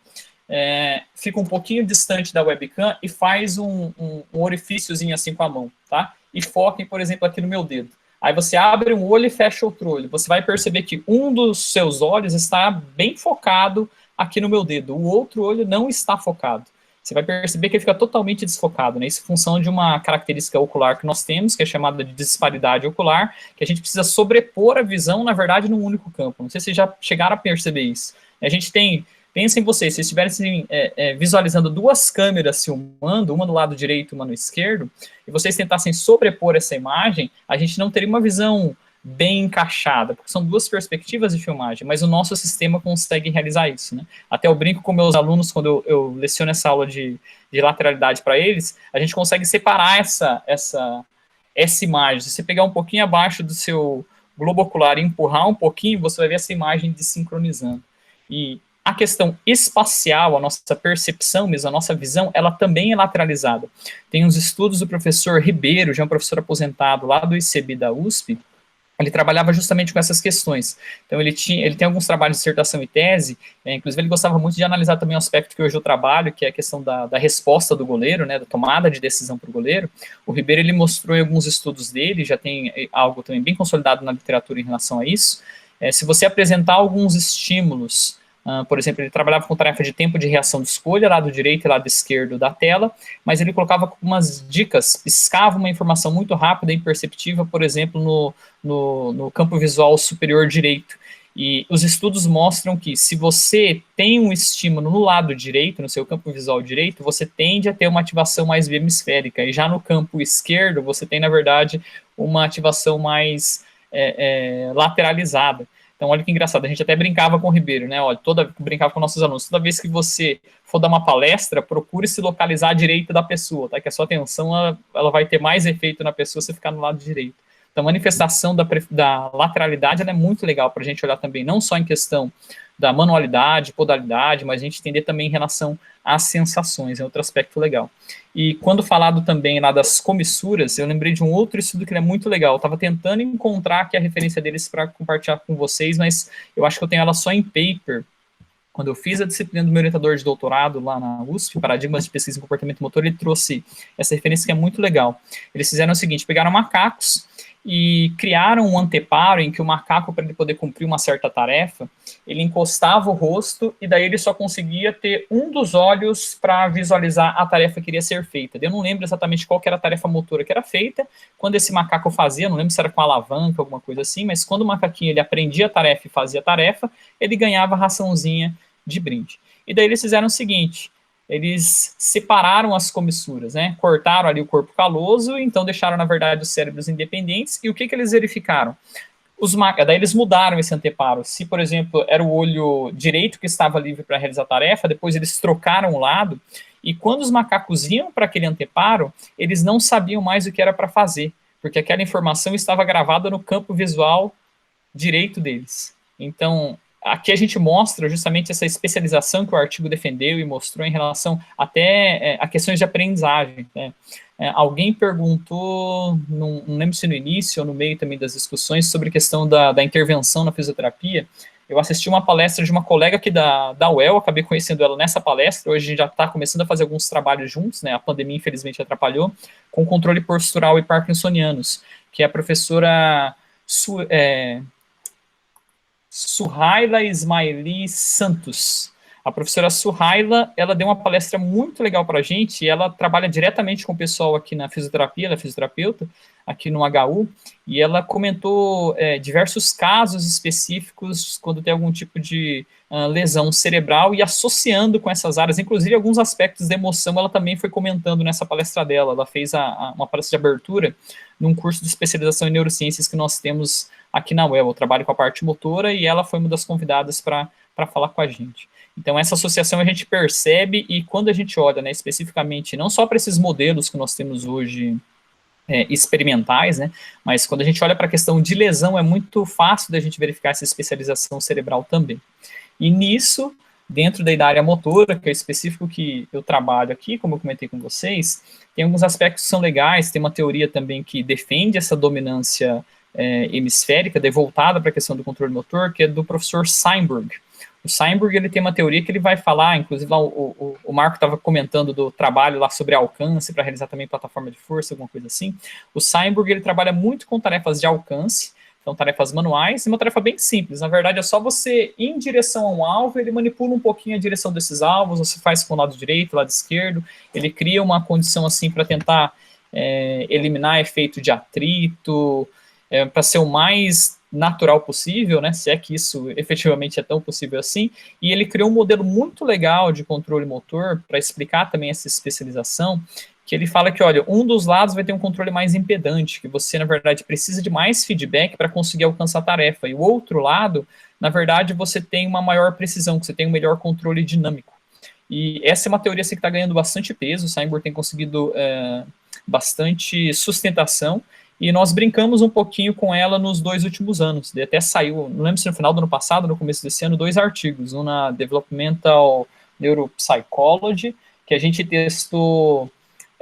S7: fica um pouquinho distante da webcam e faz um orifíciozinho assim com a mão, tá? E foquem, por exemplo, aqui no meu dedo. Aí você abre um olho e fecha outro olho. Você vai perceber que um dos seus olhos está bem focado aqui no meu dedo. O outro olho não está focado. Você vai perceber que ele fica totalmente desfocado, né? Isso é função de uma característica ocular que nós temos, que é chamada de disparidade ocular, que a gente precisa sobrepor a visão, na verdade, num único campo. Não sei se vocês já chegaram a perceber isso. A gente tem... Pensem vocês, se estivessem visualizando duas câmeras filmando, uma do lado direito e uma no esquerdo, e vocês tentassem sobrepor essa imagem, a gente não teria uma visão bem encaixada, porque são duas perspectivas de filmagem, mas o nosso sistema consegue realizar isso, né? Até eu brinco com meus alunos, quando eu leciono essa aula de lateralidade para eles, a gente consegue separar essa imagem. Se você pegar um pouquinho abaixo do seu globo ocular e empurrar um pouquinho, você vai ver essa imagem desincronizando. E a questão espacial, a nossa percepção mesmo, a nossa visão, ela também é lateralizada. Tem uns estudos do professor Ribeiro, já é um professor aposentado lá do ICB da USP, ele trabalhava justamente com essas questões. Então, ele tem alguns trabalhos de dissertação e tese, inclusive ele gostava muito de analisar também um aspecto que hoje eu trabalho, que é a questão da resposta do goleiro, né, da tomada de decisão para o goleiro. O Ribeiro, ele mostrou em alguns estudos dele, já tem algo também bem consolidado na literatura em relação a isso. Se você apresentar alguns estímulos, por exemplo, ele trabalhava com tarefa de tempo de reação de escolha, lado direito e lado esquerdo da tela, mas ele colocava algumas dicas, piscava uma informação muito rápida e imperceptível, por exemplo, no campo visual superior direito. E os estudos mostram que se você tem um estímulo no lado direito, no seu campo visual direito, você tende a ter uma ativação mais biemisférica, e já no campo esquerdo, você tem, na verdade, uma ativação mais lateralizada. Então, olha que engraçado, a gente até brincava com o Ribeiro, né? Olha, brincava com nossos alunos, toda vez que você for dar uma palestra, procure se localizar à direita da pessoa, tá? Que a sua atenção ela vai ter mais efeito na pessoa se ficar no lado direito. Então, a manifestação da lateralidade ela é muito legal para a gente olhar também, não só em questão da manualidade, podalidade, mas a gente entender também em relação às sensações, é outro aspecto legal. E quando falado também lá das comissuras, eu lembrei de um outro estudo que é muito legal, eu estava tentando encontrar aqui a referência deles para compartilhar com vocês, mas eu acho que eu tenho ela só em paper. Quando eu fiz a disciplina do meu orientador de doutorado lá na USP, Paradigmas de Pesquisa em Comportamento Motor, ele trouxe essa referência que é muito legal. Eles fizeram o seguinte, pegaram macacos e criaram um anteparo em que o macaco, para ele poder cumprir uma certa tarefa, ele encostava o rosto e daí ele só conseguia ter um dos olhos para visualizar a tarefa que iria ser feita. Eu não lembro exatamente qual que era a tarefa motora que era feita, quando esse macaco fazia, não lembro se era com alavanca, alguma coisa assim, mas quando o macaquinho ele aprendia a tarefa e fazia a tarefa, ele ganhava a raçãozinha de brinde. E daí eles fizeram o seguinte, eles separaram as comissuras, né? Cortaram ali o corpo caloso, então deixaram, na verdade, os cérebros independentes, e o que eles verificaram? Daí eles mudaram esse anteparo. Se, por exemplo, era o olho direito que estava livre para realizar a tarefa, depois eles trocaram o lado, e quando os macacos iam para aquele anteparo, eles não sabiam mais o que era para fazer, porque aquela informação estava gravada no campo visual direito deles. Então, aqui a gente mostra justamente essa especialização que o artigo defendeu e mostrou em relação até a questões de aprendizagem, né? Alguém perguntou, não lembro se no início ou no meio também das discussões, sobre a questão da intervenção na fisioterapia. Eu assisti uma palestra de uma colega aqui da UEL, acabei conhecendo ela nessa palestra, hoje a gente já está começando a fazer alguns trabalhos juntos, né? A pandemia infelizmente atrapalhou, com controle postural e parkinsonianos, que é a professora Suhaila Ismaili Santos. A professora Suhaila, ela deu uma palestra muito legal para a gente, e ela trabalha diretamente com o pessoal aqui na fisioterapia, ela é fisioterapeuta, aqui no HU, e ela comentou diversos casos específicos quando tem algum tipo de lesão cerebral, e associando com essas áreas, inclusive alguns aspectos da emoção, ela também foi comentando nessa palestra dela. Ela fez uma palestra de abertura num curso de especialização em neurociências que nós temos aqui na UEL. Eu trabalho com a parte motora, e ela foi uma das convidadas para falar com a gente. Então, essa associação a gente percebe, e quando a gente olha, né, especificamente, não só para esses modelos que nós temos hoje experimentais, né, mas quando a gente olha para a questão de lesão, é muito fácil da gente verificar essa especialização cerebral também. E nisso, dentro da área motora, que é o específico que eu trabalho aqui, como eu comentei com vocês, tem alguns aspectos que são legais, tem uma teoria também que defende essa dominância hemisférica, voltada para a questão do controle motor, que é do professor Seinberg. O Seinberg, ele tem uma teoria que ele vai falar, inclusive lá o Marco estava comentando do trabalho lá sobre alcance, para realizar também plataforma de força, alguma coisa assim. O Seinberg, ele trabalha muito com tarefas de alcance, então tarefas manuais, e uma tarefa bem simples. Na verdade, é só você ir em direção a um alvo, ele manipula um pouquinho a direção desses alvos, você faz com o lado direito, lado esquerdo, ele cria uma condição assim para tentar eliminar efeito de atrito, para ser o mais natural possível, né, se é que isso efetivamente é tão possível assim, e ele criou um modelo muito legal de controle motor para explicar também essa especialização, que ele fala que, olha, um dos lados vai ter um controle mais impedante, que você, na verdade, precisa de mais feedback para conseguir alcançar a tarefa, e o outro lado, na verdade, você tem uma maior precisão, que você tem um melhor controle dinâmico. E essa é uma teoria assim, que está ganhando bastante peso, o Seinberg tem conseguido bastante sustentação, e nós brincamos um pouquinho com ela nos 2 últimos anos. Até saiu, não lembro se no final do ano passado, no começo desse ano, 2 artigos. Um na Developmental Neuropsychology, que a gente testou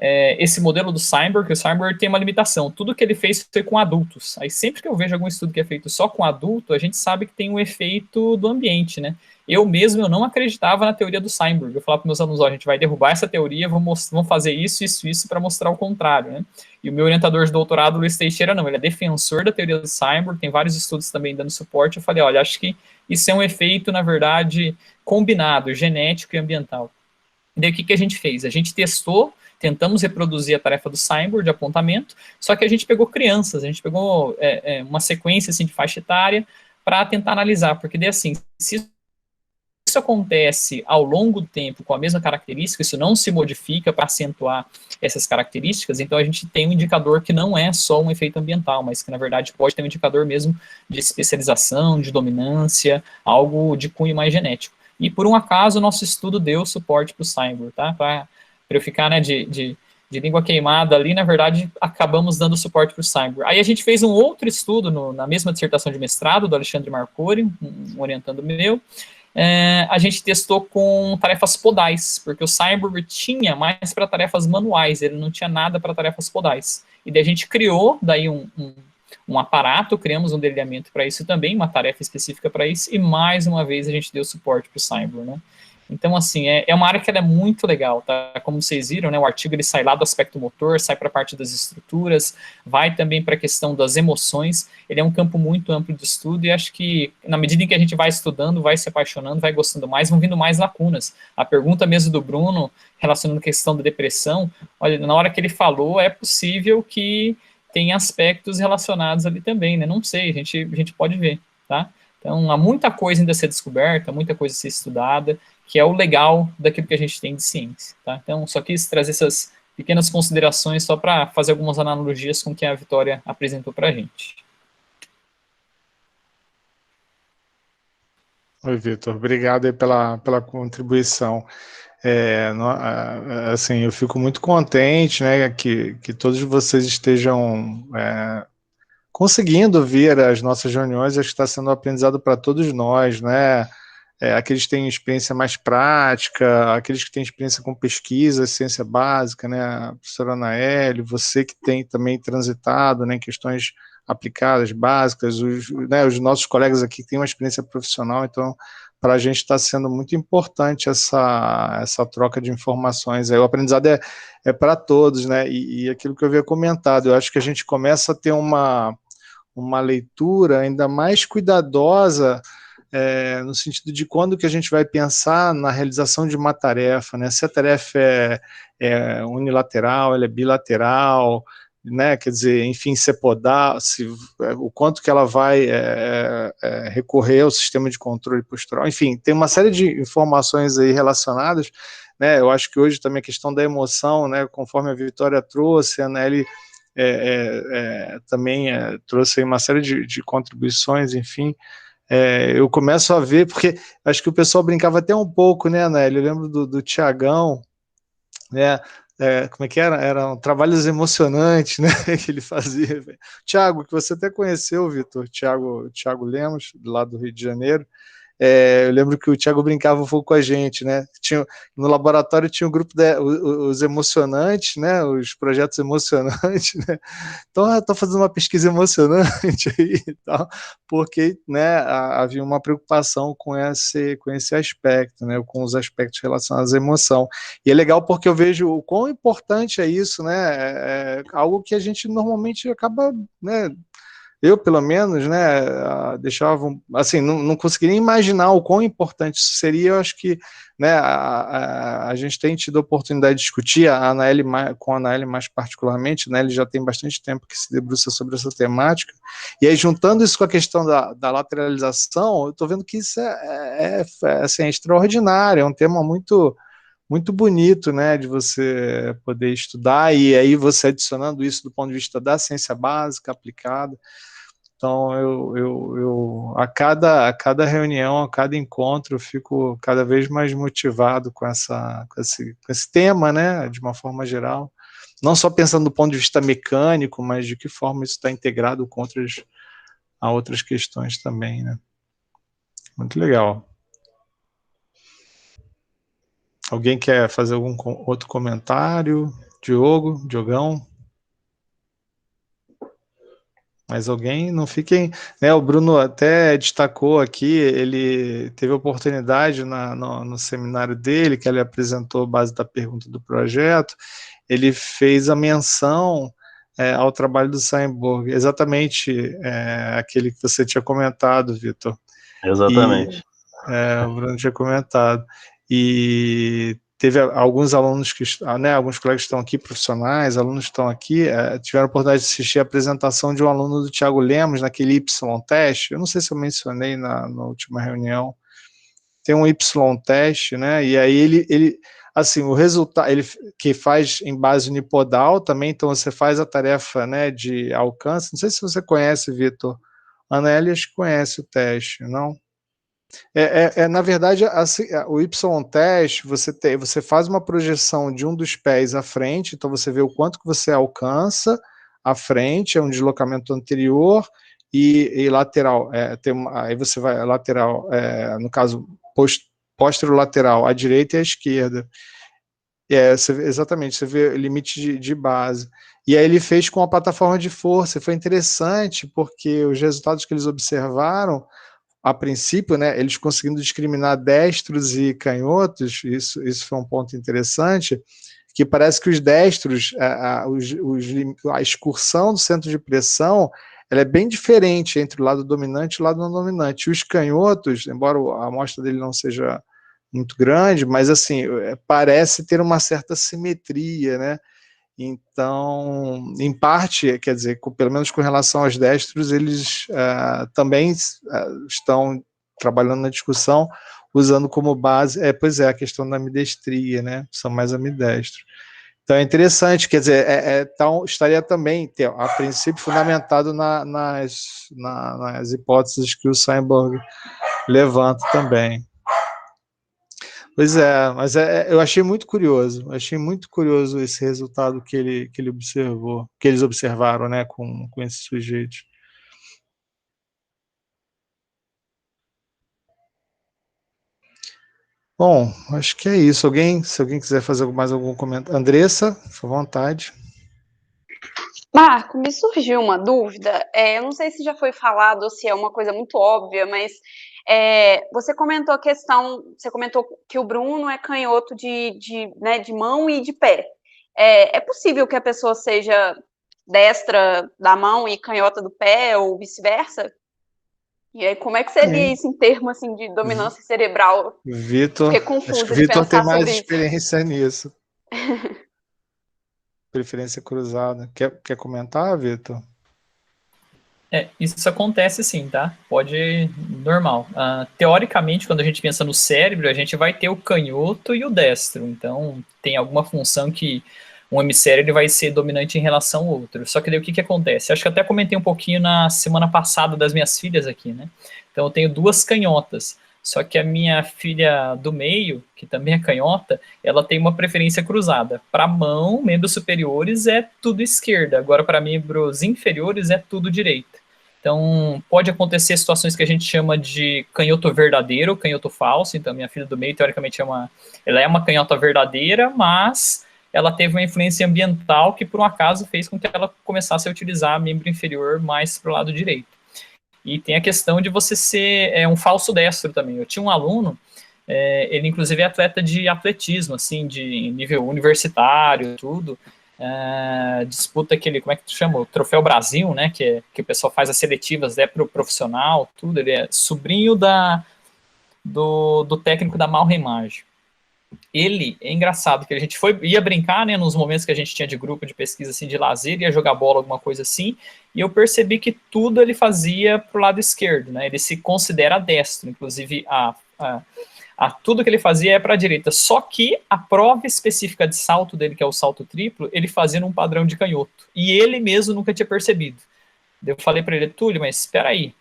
S7: esse modelo do Steinberg, que o Steinberg tem uma limitação, tudo que ele fez foi com adultos. Aí sempre que eu vejo algum estudo que é feito só com adulto, a gente sabe que tem um efeito do ambiente, né? Eu não acreditava na teoria do Steinberg. Eu falava para meus alunos, a gente vai derrubar essa teoria, vamos fazer isso para mostrar o contrário, né? E o meu orientador de doutorado, Luiz Teixeira, não, ele é defensor da teoria do Steinberg, tem vários estudos também dando suporte. Eu falei, olha, acho que isso é um efeito, na verdade, combinado, genético e ambiental. E daí o que a gente fez? A gente tentamos reproduzir a tarefa do Steinberg de apontamento, só que a gente pegou crianças, a gente pegou uma sequência assim, de faixa etária para tentar analisar, porque daí assim, se isso acontece ao longo do tempo com a mesma característica, isso não se modifica para acentuar essas características, então a gente tem um indicador que não é só um efeito ambiental, mas que na verdade pode ter um indicador mesmo de especialização, de dominância, algo de cunho mais genético. E por um acaso o nosso estudo deu suporte para o Steinberg, tá? Para eu ficar, né, de língua queimada ali, na verdade, acabamos dando suporte para o Steinberg. Aí a gente fez um outro estudo na mesma dissertação de mestrado, do Alexandre Marcori, um orientando meu. A gente testou com tarefas podais, porque o Steinberg tinha mais para tarefas manuais, ele não tinha nada para tarefas podais. E daí a gente criou daí um aparato, criamos um delineamento para isso também, uma tarefa específica para isso, e mais uma vez a gente deu suporte para o Steinberg, né? Então, assim, é uma área que ela é muito legal, tá? Como vocês viram, né, o artigo ele sai lá do aspecto motor, sai para a parte das estruturas, vai também para a questão das emoções. Ele é um campo muito amplo de estudo e acho que, na medida em que a gente vai estudando, vai se apaixonando, vai gostando mais, vão vindo mais lacunas. A pergunta mesmo do Bruno, relacionando a questão da depressão, olha, na hora que ele falou, é possível que tenha aspectos relacionados ali também, né? Não sei, a gente pode ver, tá? Então, há muita coisa ainda a ser descoberta, muita coisa a ser estudada, que é o legal daquilo que a gente tem de ciência, tá? Então, só quis trazer essas pequenas considerações só para fazer algumas analogias com o que a Vitória apresentou para a gente.
S1: Oi, Vitor, obrigado aí pela contribuição. Assim, eu fico muito contente, né, que todos vocês estejam conseguindo vir às nossas reuniões, acho que está sendo um aprendizado para todos nós, né? Aqueles que têm experiência mais prática, aqueles que têm experiência com pesquisa, ciência básica, né? A professora Anaele, você que tem também transitado, né, em questões aplicadas, básicas, os nossos colegas aqui que têm uma experiência profissional, então para a gente está sendo muito importante essa troca de informações. Aí, o aprendizado é para todos, né? E aquilo que eu havia comentado, eu acho que a gente começa a ter uma leitura ainda mais cuidadosa no sentido de quando que a gente vai pensar na realização de uma tarefa, né? Se a tarefa é unilateral, ela é bilateral, né? Quer dizer, enfim, se é podal, o quanto que ela vai recorrer ao sistema de controle postural, enfim, tem uma série de informações aí relacionadas, né? Eu acho que hoje também a questão da emoção, né? Conforme a Vitória trouxe, a Anneli também trouxe aí uma série de contribuições, enfim. Eu começo a ver, porque acho que o pessoal brincava até um pouco, né, Anneli? Eu lembro do Tiagão, né? Como é que era? Eram trabalhos emocionantes, né? Que ele fazia. Tiago, que você até conheceu, Vitor, Tiago Lemos, lá do Rio de Janeiro. Eu lembro que o Thiago brincava um pouco com a gente, né? No laboratório tinha o grupo os emocionantes, né? Os projetos emocionantes, né? Então, estou fazendo uma pesquisa emocionante aí e tal, porque, né, havia uma preocupação com esse aspecto, né? Com os aspectos relacionados à emoção. E é legal porque eu vejo o quão importante é isso, né? Algo que a gente normalmente acaba, né? Eu, pelo menos, né, deixava, assim, não conseguiria imaginar o quão importante isso seria. Eu acho que, né, a gente tem tido a oportunidade de discutir, com a Anaele mais particularmente, né, ele já tem bastante tempo que se debruça sobre essa temática, e aí juntando isso com a questão da lateralização, eu estou vendo que isso assim, é extraordinário, é um tema muito bonito, né, de você poder estudar, e aí você adicionando isso do ponto de vista da ciência básica aplicada. Então, eu a cada reunião, a cada encontro, eu fico cada vez mais motivado com esse tema, né, de uma forma geral. Não só pensando do ponto de vista mecânico, mas de que forma isso está integrado com outras questões também, né. Muito legal. Alguém quer fazer algum outro comentário? Diogão? Mais alguém? Não fiquem... Né, o Bruno até destacou aqui, ele teve a oportunidade no seminário dele, que ele apresentou a base da pergunta do projeto, ele fez a menção ao trabalho do Steinborg, exatamente aquele que você tinha comentado, Vitor.
S3: Exatamente.
S1: O Bruno tinha comentado. E teve alguns alunos alguns colegas que estão aqui, profissionais, alunos que estão aqui, tiveram a oportunidade de assistir a apresentação de um aluno do Thiago Lemos, naquele Y-teste, eu não sei se eu mencionei na última reunião, tem um Y-teste, né, e aí ele assim, o resultado, ele que faz em base unipodal também, então você faz a tarefa, né, de alcance, não sei se você conhece, Vitor, Ana Elias conhece o teste, não? Na verdade, assim, o Y-teste, você faz uma projeção de um dos pés à frente, então você vê o quanto que você alcança à frente, é um deslocamento anterior e lateral. Aí você vai lateral, no caso, posterolateral, à direita e à esquerda. Exatamente, você vê o limite de base. E aí ele fez com a plataforma de força, foi interessante, porque os resultados que eles observaram, a princípio, né, eles conseguindo discriminar destros e canhotos, isso foi um ponto interessante, que parece que os destros, a excursão do centro de pressão, ela é bem diferente entre o lado dominante e o lado não dominante. E os canhotos, embora a amostra dele não seja muito grande, mas assim, parece ter uma certa simetria, né? Então, em parte, quer dizer, pelo menos com relação aos destros, eles também estão trabalhando na discussão, usando como base, a questão da ambidestria, né? São mais ambidestros. Então é interessante, quer dizer, então, estaria também, a princípio, fundamentado nas hipóteses que o Steinborg levanta também. Pois mas eu achei muito curioso, esse resultado que ele observou, que eles observaram, né, com esses sujeitos. Bom, acho que é isso. Se alguém quiser fazer mais algum comentário. Andressa, fica à vontade.
S8: Marco, me surgiu uma dúvida, eu não sei se já foi falado ou se é uma coisa muito óbvia, mas você comentou que o Bruno é canhoto né, de mão e de pé. É possível que a pessoa seja destra da mão e canhota do pé, ou vice-versa? E aí, como é que seria isso em termos assim, de dominância cerebral?
S1: Vitor,
S8: Fiquei confusa
S1: acho que o
S8: de
S1: Vitor tem
S8: pensar
S1: mais
S8: sobre isso.
S1: experiência nisso. Preferência cruzada. Quer comentar, Vitor?
S7: Isso acontece sim, tá? Normal. Teoricamente, quando a gente pensa no cérebro, a gente vai ter o canhoto e o destro. Então, tem alguma função que um hemisfério ele vai ser dominante em relação ao outro. Só que daí o que acontece? Acho que até comentei um pouquinho na semana passada das minhas filhas aqui, né? Então, eu tenho 2 canhotas. Só que a minha filha do meio, que também é canhota, ela tem uma preferência cruzada. Para a mão, membros superiores é tudo esquerda. Agora, para membros inferiores é tudo direita. Então, pode acontecer situações que a gente chama de canhoto verdadeiro, canhoto falso. Então, minha filha do meio, teoricamente, ela é uma canhota verdadeira, mas ela teve uma influência ambiental que, por um acaso, fez com que ela começasse a utilizar membro inferior mais para o lado direito. E tem a questão de você ser um falso destro também. Eu tinha um aluno, ele inclusive é atleta de atletismo, assim, de nível universitário, tudo. Disputa aquele, como é que tu chama? O Troféu Brasil, né? Que o pessoal faz as seletivas para o profissional, tudo. Ele é sobrinho do técnico da Malremage. Ele, é engraçado, que a gente ia brincar, né, nos momentos que a gente tinha de grupo de pesquisa, assim, de lazer, ia jogar bola, alguma coisa assim, e eu percebi que tudo ele fazia pro lado esquerdo, né, ele se considera destro, inclusive tudo que ele fazia é para a direita, só que a prova específica de salto dele, que é o salto triplo, ele fazia num padrão de canhoto, e ele mesmo nunca tinha percebido. Eu falei para ele, Túlio, mas espera aí,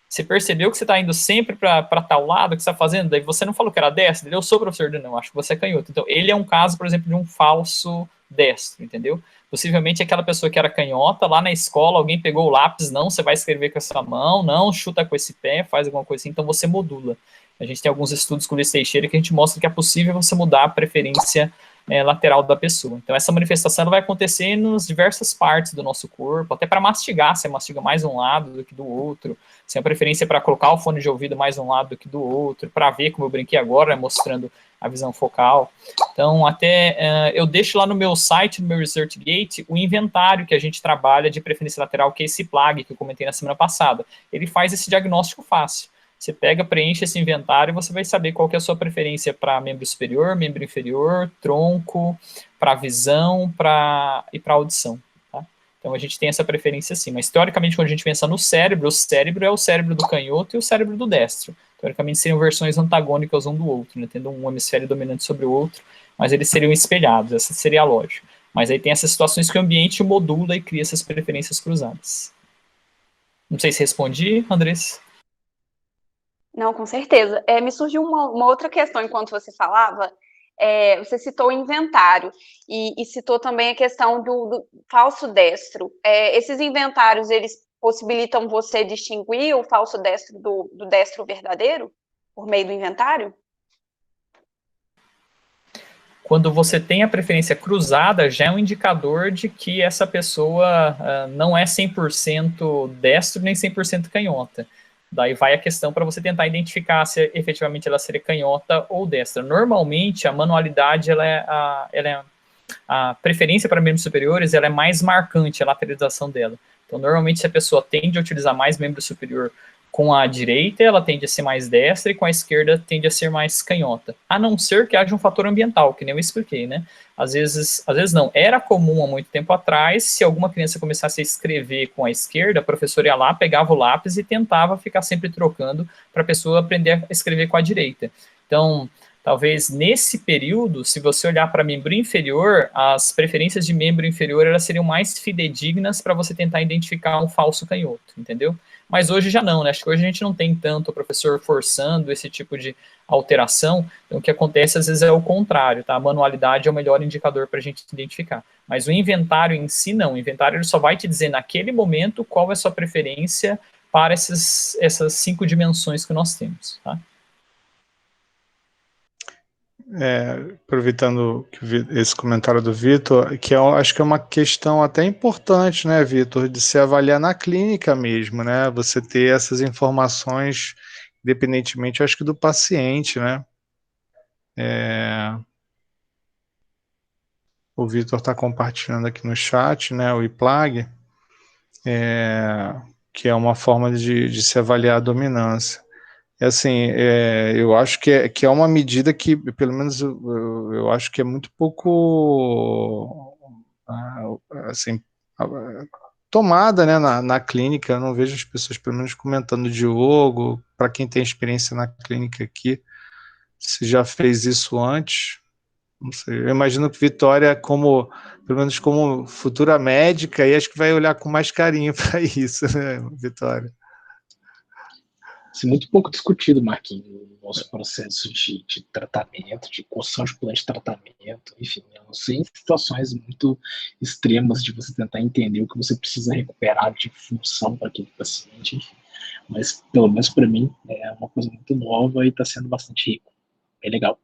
S7: você percebeu que você está indo sempre para tal lado que você está fazendo? Daí você não falou que era destro? Eu sou professor de não, acho que você é canhoto. Então, ele é um caso, por exemplo, de um falso destro, entendeu? Possivelmente aquela pessoa que era canhota, lá na escola, alguém pegou o lápis, não, você vai escrever com essa mão, não, chuta com esse pé, faz alguma coisa assim, então você modula. A gente tem alguns estudos com o Luiz Teixeira que a gente mostra que é possível você mudar a preferência lateral da pessoa. Então, essa manifestação ela vai acontecer nas diversas partes do nosso corpo, até para mastigar, você mastiga mais um lado do que do outro, se a preferência para colocar o fone de ouvido mais um lado do que do outro, para ver, como eu brinquei agora, mostrando a visão focal. Então, até eu deixo lá no meu site, no meu ResearchGate, o inventário que a gente trabalha de preferência lateral, que é esse PLAG que eu comentei na semana passada. Ele faz esse diagnóstico fácil. Você pega, preenche esse inventário e você vai saber qual que é a sua preferência para membro superior, membro inferior, tronco, para visão e para audição. Tá? Então, a gente tem essa preferência sim. Mas, teoricamente, quando a gente pensa no cérebro, o cérebro é o cérebro do canhoto e o cérebro do destro. Teoricamente, seriam versões antagônicas um do outro, né? Tendo um hemisfério dominante sobre o outro, mas eles seriam espelhados, essa seria a lógica. Mas aí tem essas situações que o ambiente modula e cria essas preferências cruzadas. Não sei se respondi, Andressa.
S8: Não, com certeza. Me surgiu uma outra questão enquanto você falava. Você citou o inventário e citou também a questão do falso destro. Esses inventários, eles possibilitam você distinguir o falso destro do destro verdadeiro por meio do inventário?
S7: Quando você tem a preferência cruzada, já é um indicador de que essa pessoa não é 100% destro nem 100% canhota. Daí vai a questão para você tentar identificar se efetivamente ela seria canhota ou destra. Normalmente, a manualidade, a preferência para membros superiores, ela é mais marcante, a lateralização dela. Então, normalmente, se a pessoa tende a utilizar mais membro superior com a direita, ela tende a ser mais destra, e com a esquerda tende a ser mais canhota. A não ser que haja um fator ambiental, que nem eu expliquei, né? Às vezes não. Era comum há muito tempo atrás, se alguma criança começasse a escrever com a esquerda, a professora ia lá, pegava o lápis e tentava ficar sempre trocando para a pessoa aprender a escrever com a direita. Então, talvez nesse período, se você olhar para membro inferior, as preferências de membro inferior elas seriam mais fidedignas para você tentar identificar um falso canhoto, entendeu? Mas hoje já não, né? Acho que hoje a gente não tem tanto o professor forçando esse tipo de alteração. Então, o que acontece às vezes é o contrário, tá? A manualidade é o melhor indicador para a gente identificar. Mas o inventário em si, não. O inventário ele só vai te dizer naquele momento qual é a sua preferência para essas 5 dimensões que nós temos, tá?
S1: Aproveitando esse comentário do Vitor, que acho que é uma questão até importante, né, Vitor, de se avaliar na clínica mesmo, né, você ter essas informações, independentemente, acho que do paciente, né. O Vitor está compartilhando aqui no chat, né, o IPLAG, que é uma forma de se avaliar a dominância. Assim, eu acho que é uma medida que, pelo menos, eu acho que é muito pouco, assim, tomada, né, na clínica. Eu não vejo as pessoas, pelo menos, comentando. Diogo, para quem tem experiência na clínica aqui, se já fez isso antes, não sei. Eu imagino que Vitória, pelo menos como futura médica, aí acho que vai olhar com mais carinho para isso, né, Vitória?
S9: Muito pouco discutido, Marquinhos, no nosso processo de tratamento, de construção de plano de tratamento, enfim, eu não sei, em situações muito extremas de você tentar entender o que você precisa recuperar de função para aquele paciente, enfim. Mas, pelo menos para mim, é uma coisa muito nova e está sendo bastante rico. É legal.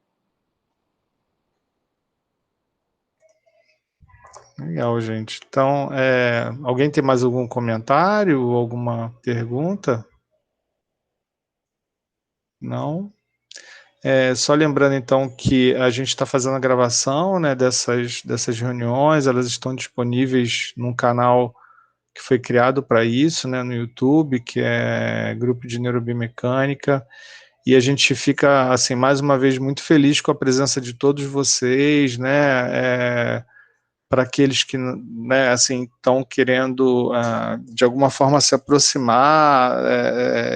S1: Legal, gente. Então, alguém tem mais algum comentário ou alguma pergunta? Não? Só lembrando, então, que a gente está fazendo a gravação, né, dessas reuniões, elas estão disponíveis num canal que foi criado para isso, né, no YouTube, que é Grupo de Neurobiomecânica, e a gente fica, assim, mais uma vez, muito feliz com a presença de todos vocês, né, para aqueles que, né, assim, estão querendo, de alguma forma, se aproximar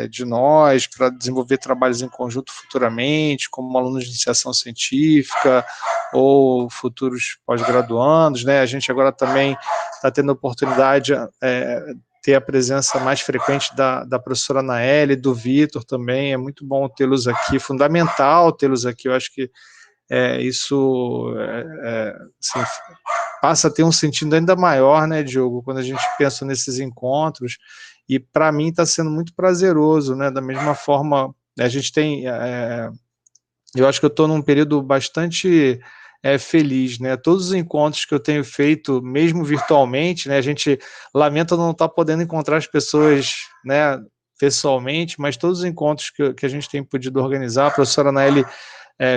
S1: de nós, para desenvolver trabalhos em conjunto futuramente, como alunos de iniciação científica, ou futuros pós-graduandos, né, a gente agora também está tendo a oportunidade de ter a presença mais frequente da professora Naeli, do Vitor também, é muito bom tê-los aqui, fundamental tê-los aqui, eu acho que isso assim, passa a ter um sentido ainda maior, né, Diogo, quando a gente pensa nesses encontros, e para mim está sendo muito prazeroso, né, da mesma forma, a gente tem, eu acho que eu estou num período bastante feliz, né? Todos os encontros que eu tenho feito, mesmo virtualmente, né? A gente lamenta não estar podendo encontrar as pessoas, né, pessoalmente, mas todos os encontros que a gente tem podido organizar, a professora Anaeli,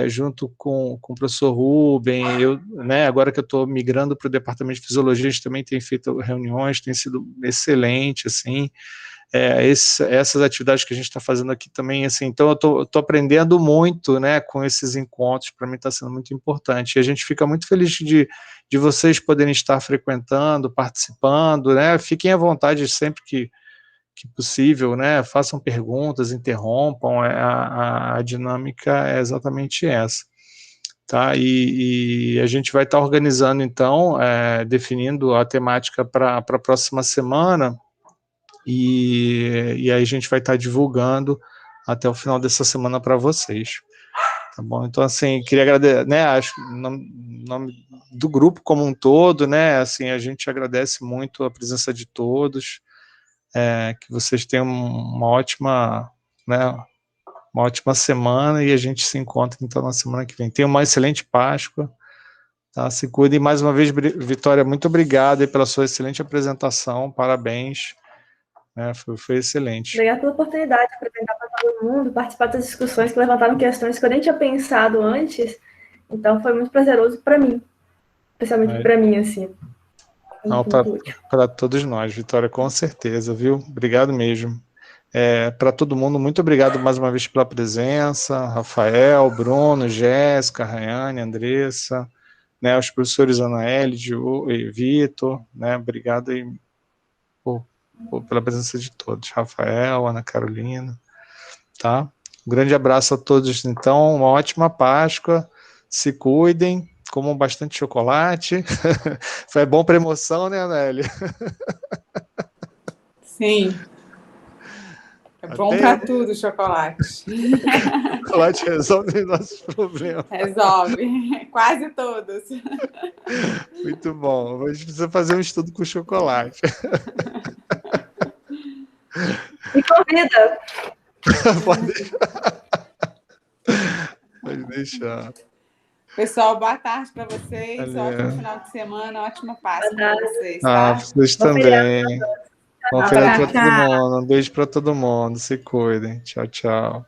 S1: junto com o professor Rubem, eu, né, agora que eu estou migrando para o departamento de fisiologia, a gente também tem feito reuniões, tem sido excelente, assim, essas atividades que a gente está fazendo aqui também, assim, então eu tô aprendendo muito, né, com esses encontros, para mim está sendo muito importante, e a gente fica muito feliz de vocês poderem estar frequentando, participando, né, fiquem à vontade sempre que possível, né, façam perguntas, interrompam, a dinâmica é exatamente essa, tá, e a gente vai estar organizando, então, definindo a temática para a próxima semana, e aí a gente vai estar divulgando até o final dessa semana para vocês, tá bom? Então, assim, queria agradecer, né, acho, em nome do grupo como um todo, né, assim, a gente agradece muito a presença de todos, que vocês tenham uma ótima, né, uma ótima semana, e a gente se encontra, então, na semana que vem. Tenham uma excelente Páscoa, tá? Se cuidem. Mais uma vez, Vitória, muito obrigado aí pela sua excelente apresentação, parabéns, né, foi excelente.
S2: Obrigada pela oportunidade de apresentar para todo mundo, participar das discussões que levantaram questões que eu nem tinha pensado antes, então foi muito prazeroso para mim, especialmente para mim, assim.
S1: Para todos nós, Vitória, com certeza, viu? Obrigado mesmo. Para todo mundo, muito obrigado mais uma vez pela presença, Rafael, Bruno, Jéssica, Rayane, Andressa, né, os professores Anaeli e Vitor, né, obrigado aí pela presença de todos, Rafael, Ana Carolina, tá? Um grande abraço a todos, então, uma ótima Páscoa, se cuidem, comam bastante chocolate, foi bom para emoção, né, Anaeli?
S5: Sim. É bom para tudo, chocolate.
S1: Chocolate resolve nossos problemas.
S5: Resolve, quase todos.
S1: Muito bom, a gente precisa fazer um estudo com chocolate.
S2: Me convida.
S1: Pode deixar. Pode deixar.
S5: Pessoal, boa tarde para vocês, ótimo final de semana, ótima Páscoa para vocês,
S1: tá? Vocês também. Bom feriado para todo mundo, um beijo para todo mundo, se cuidem, tchau, tchau.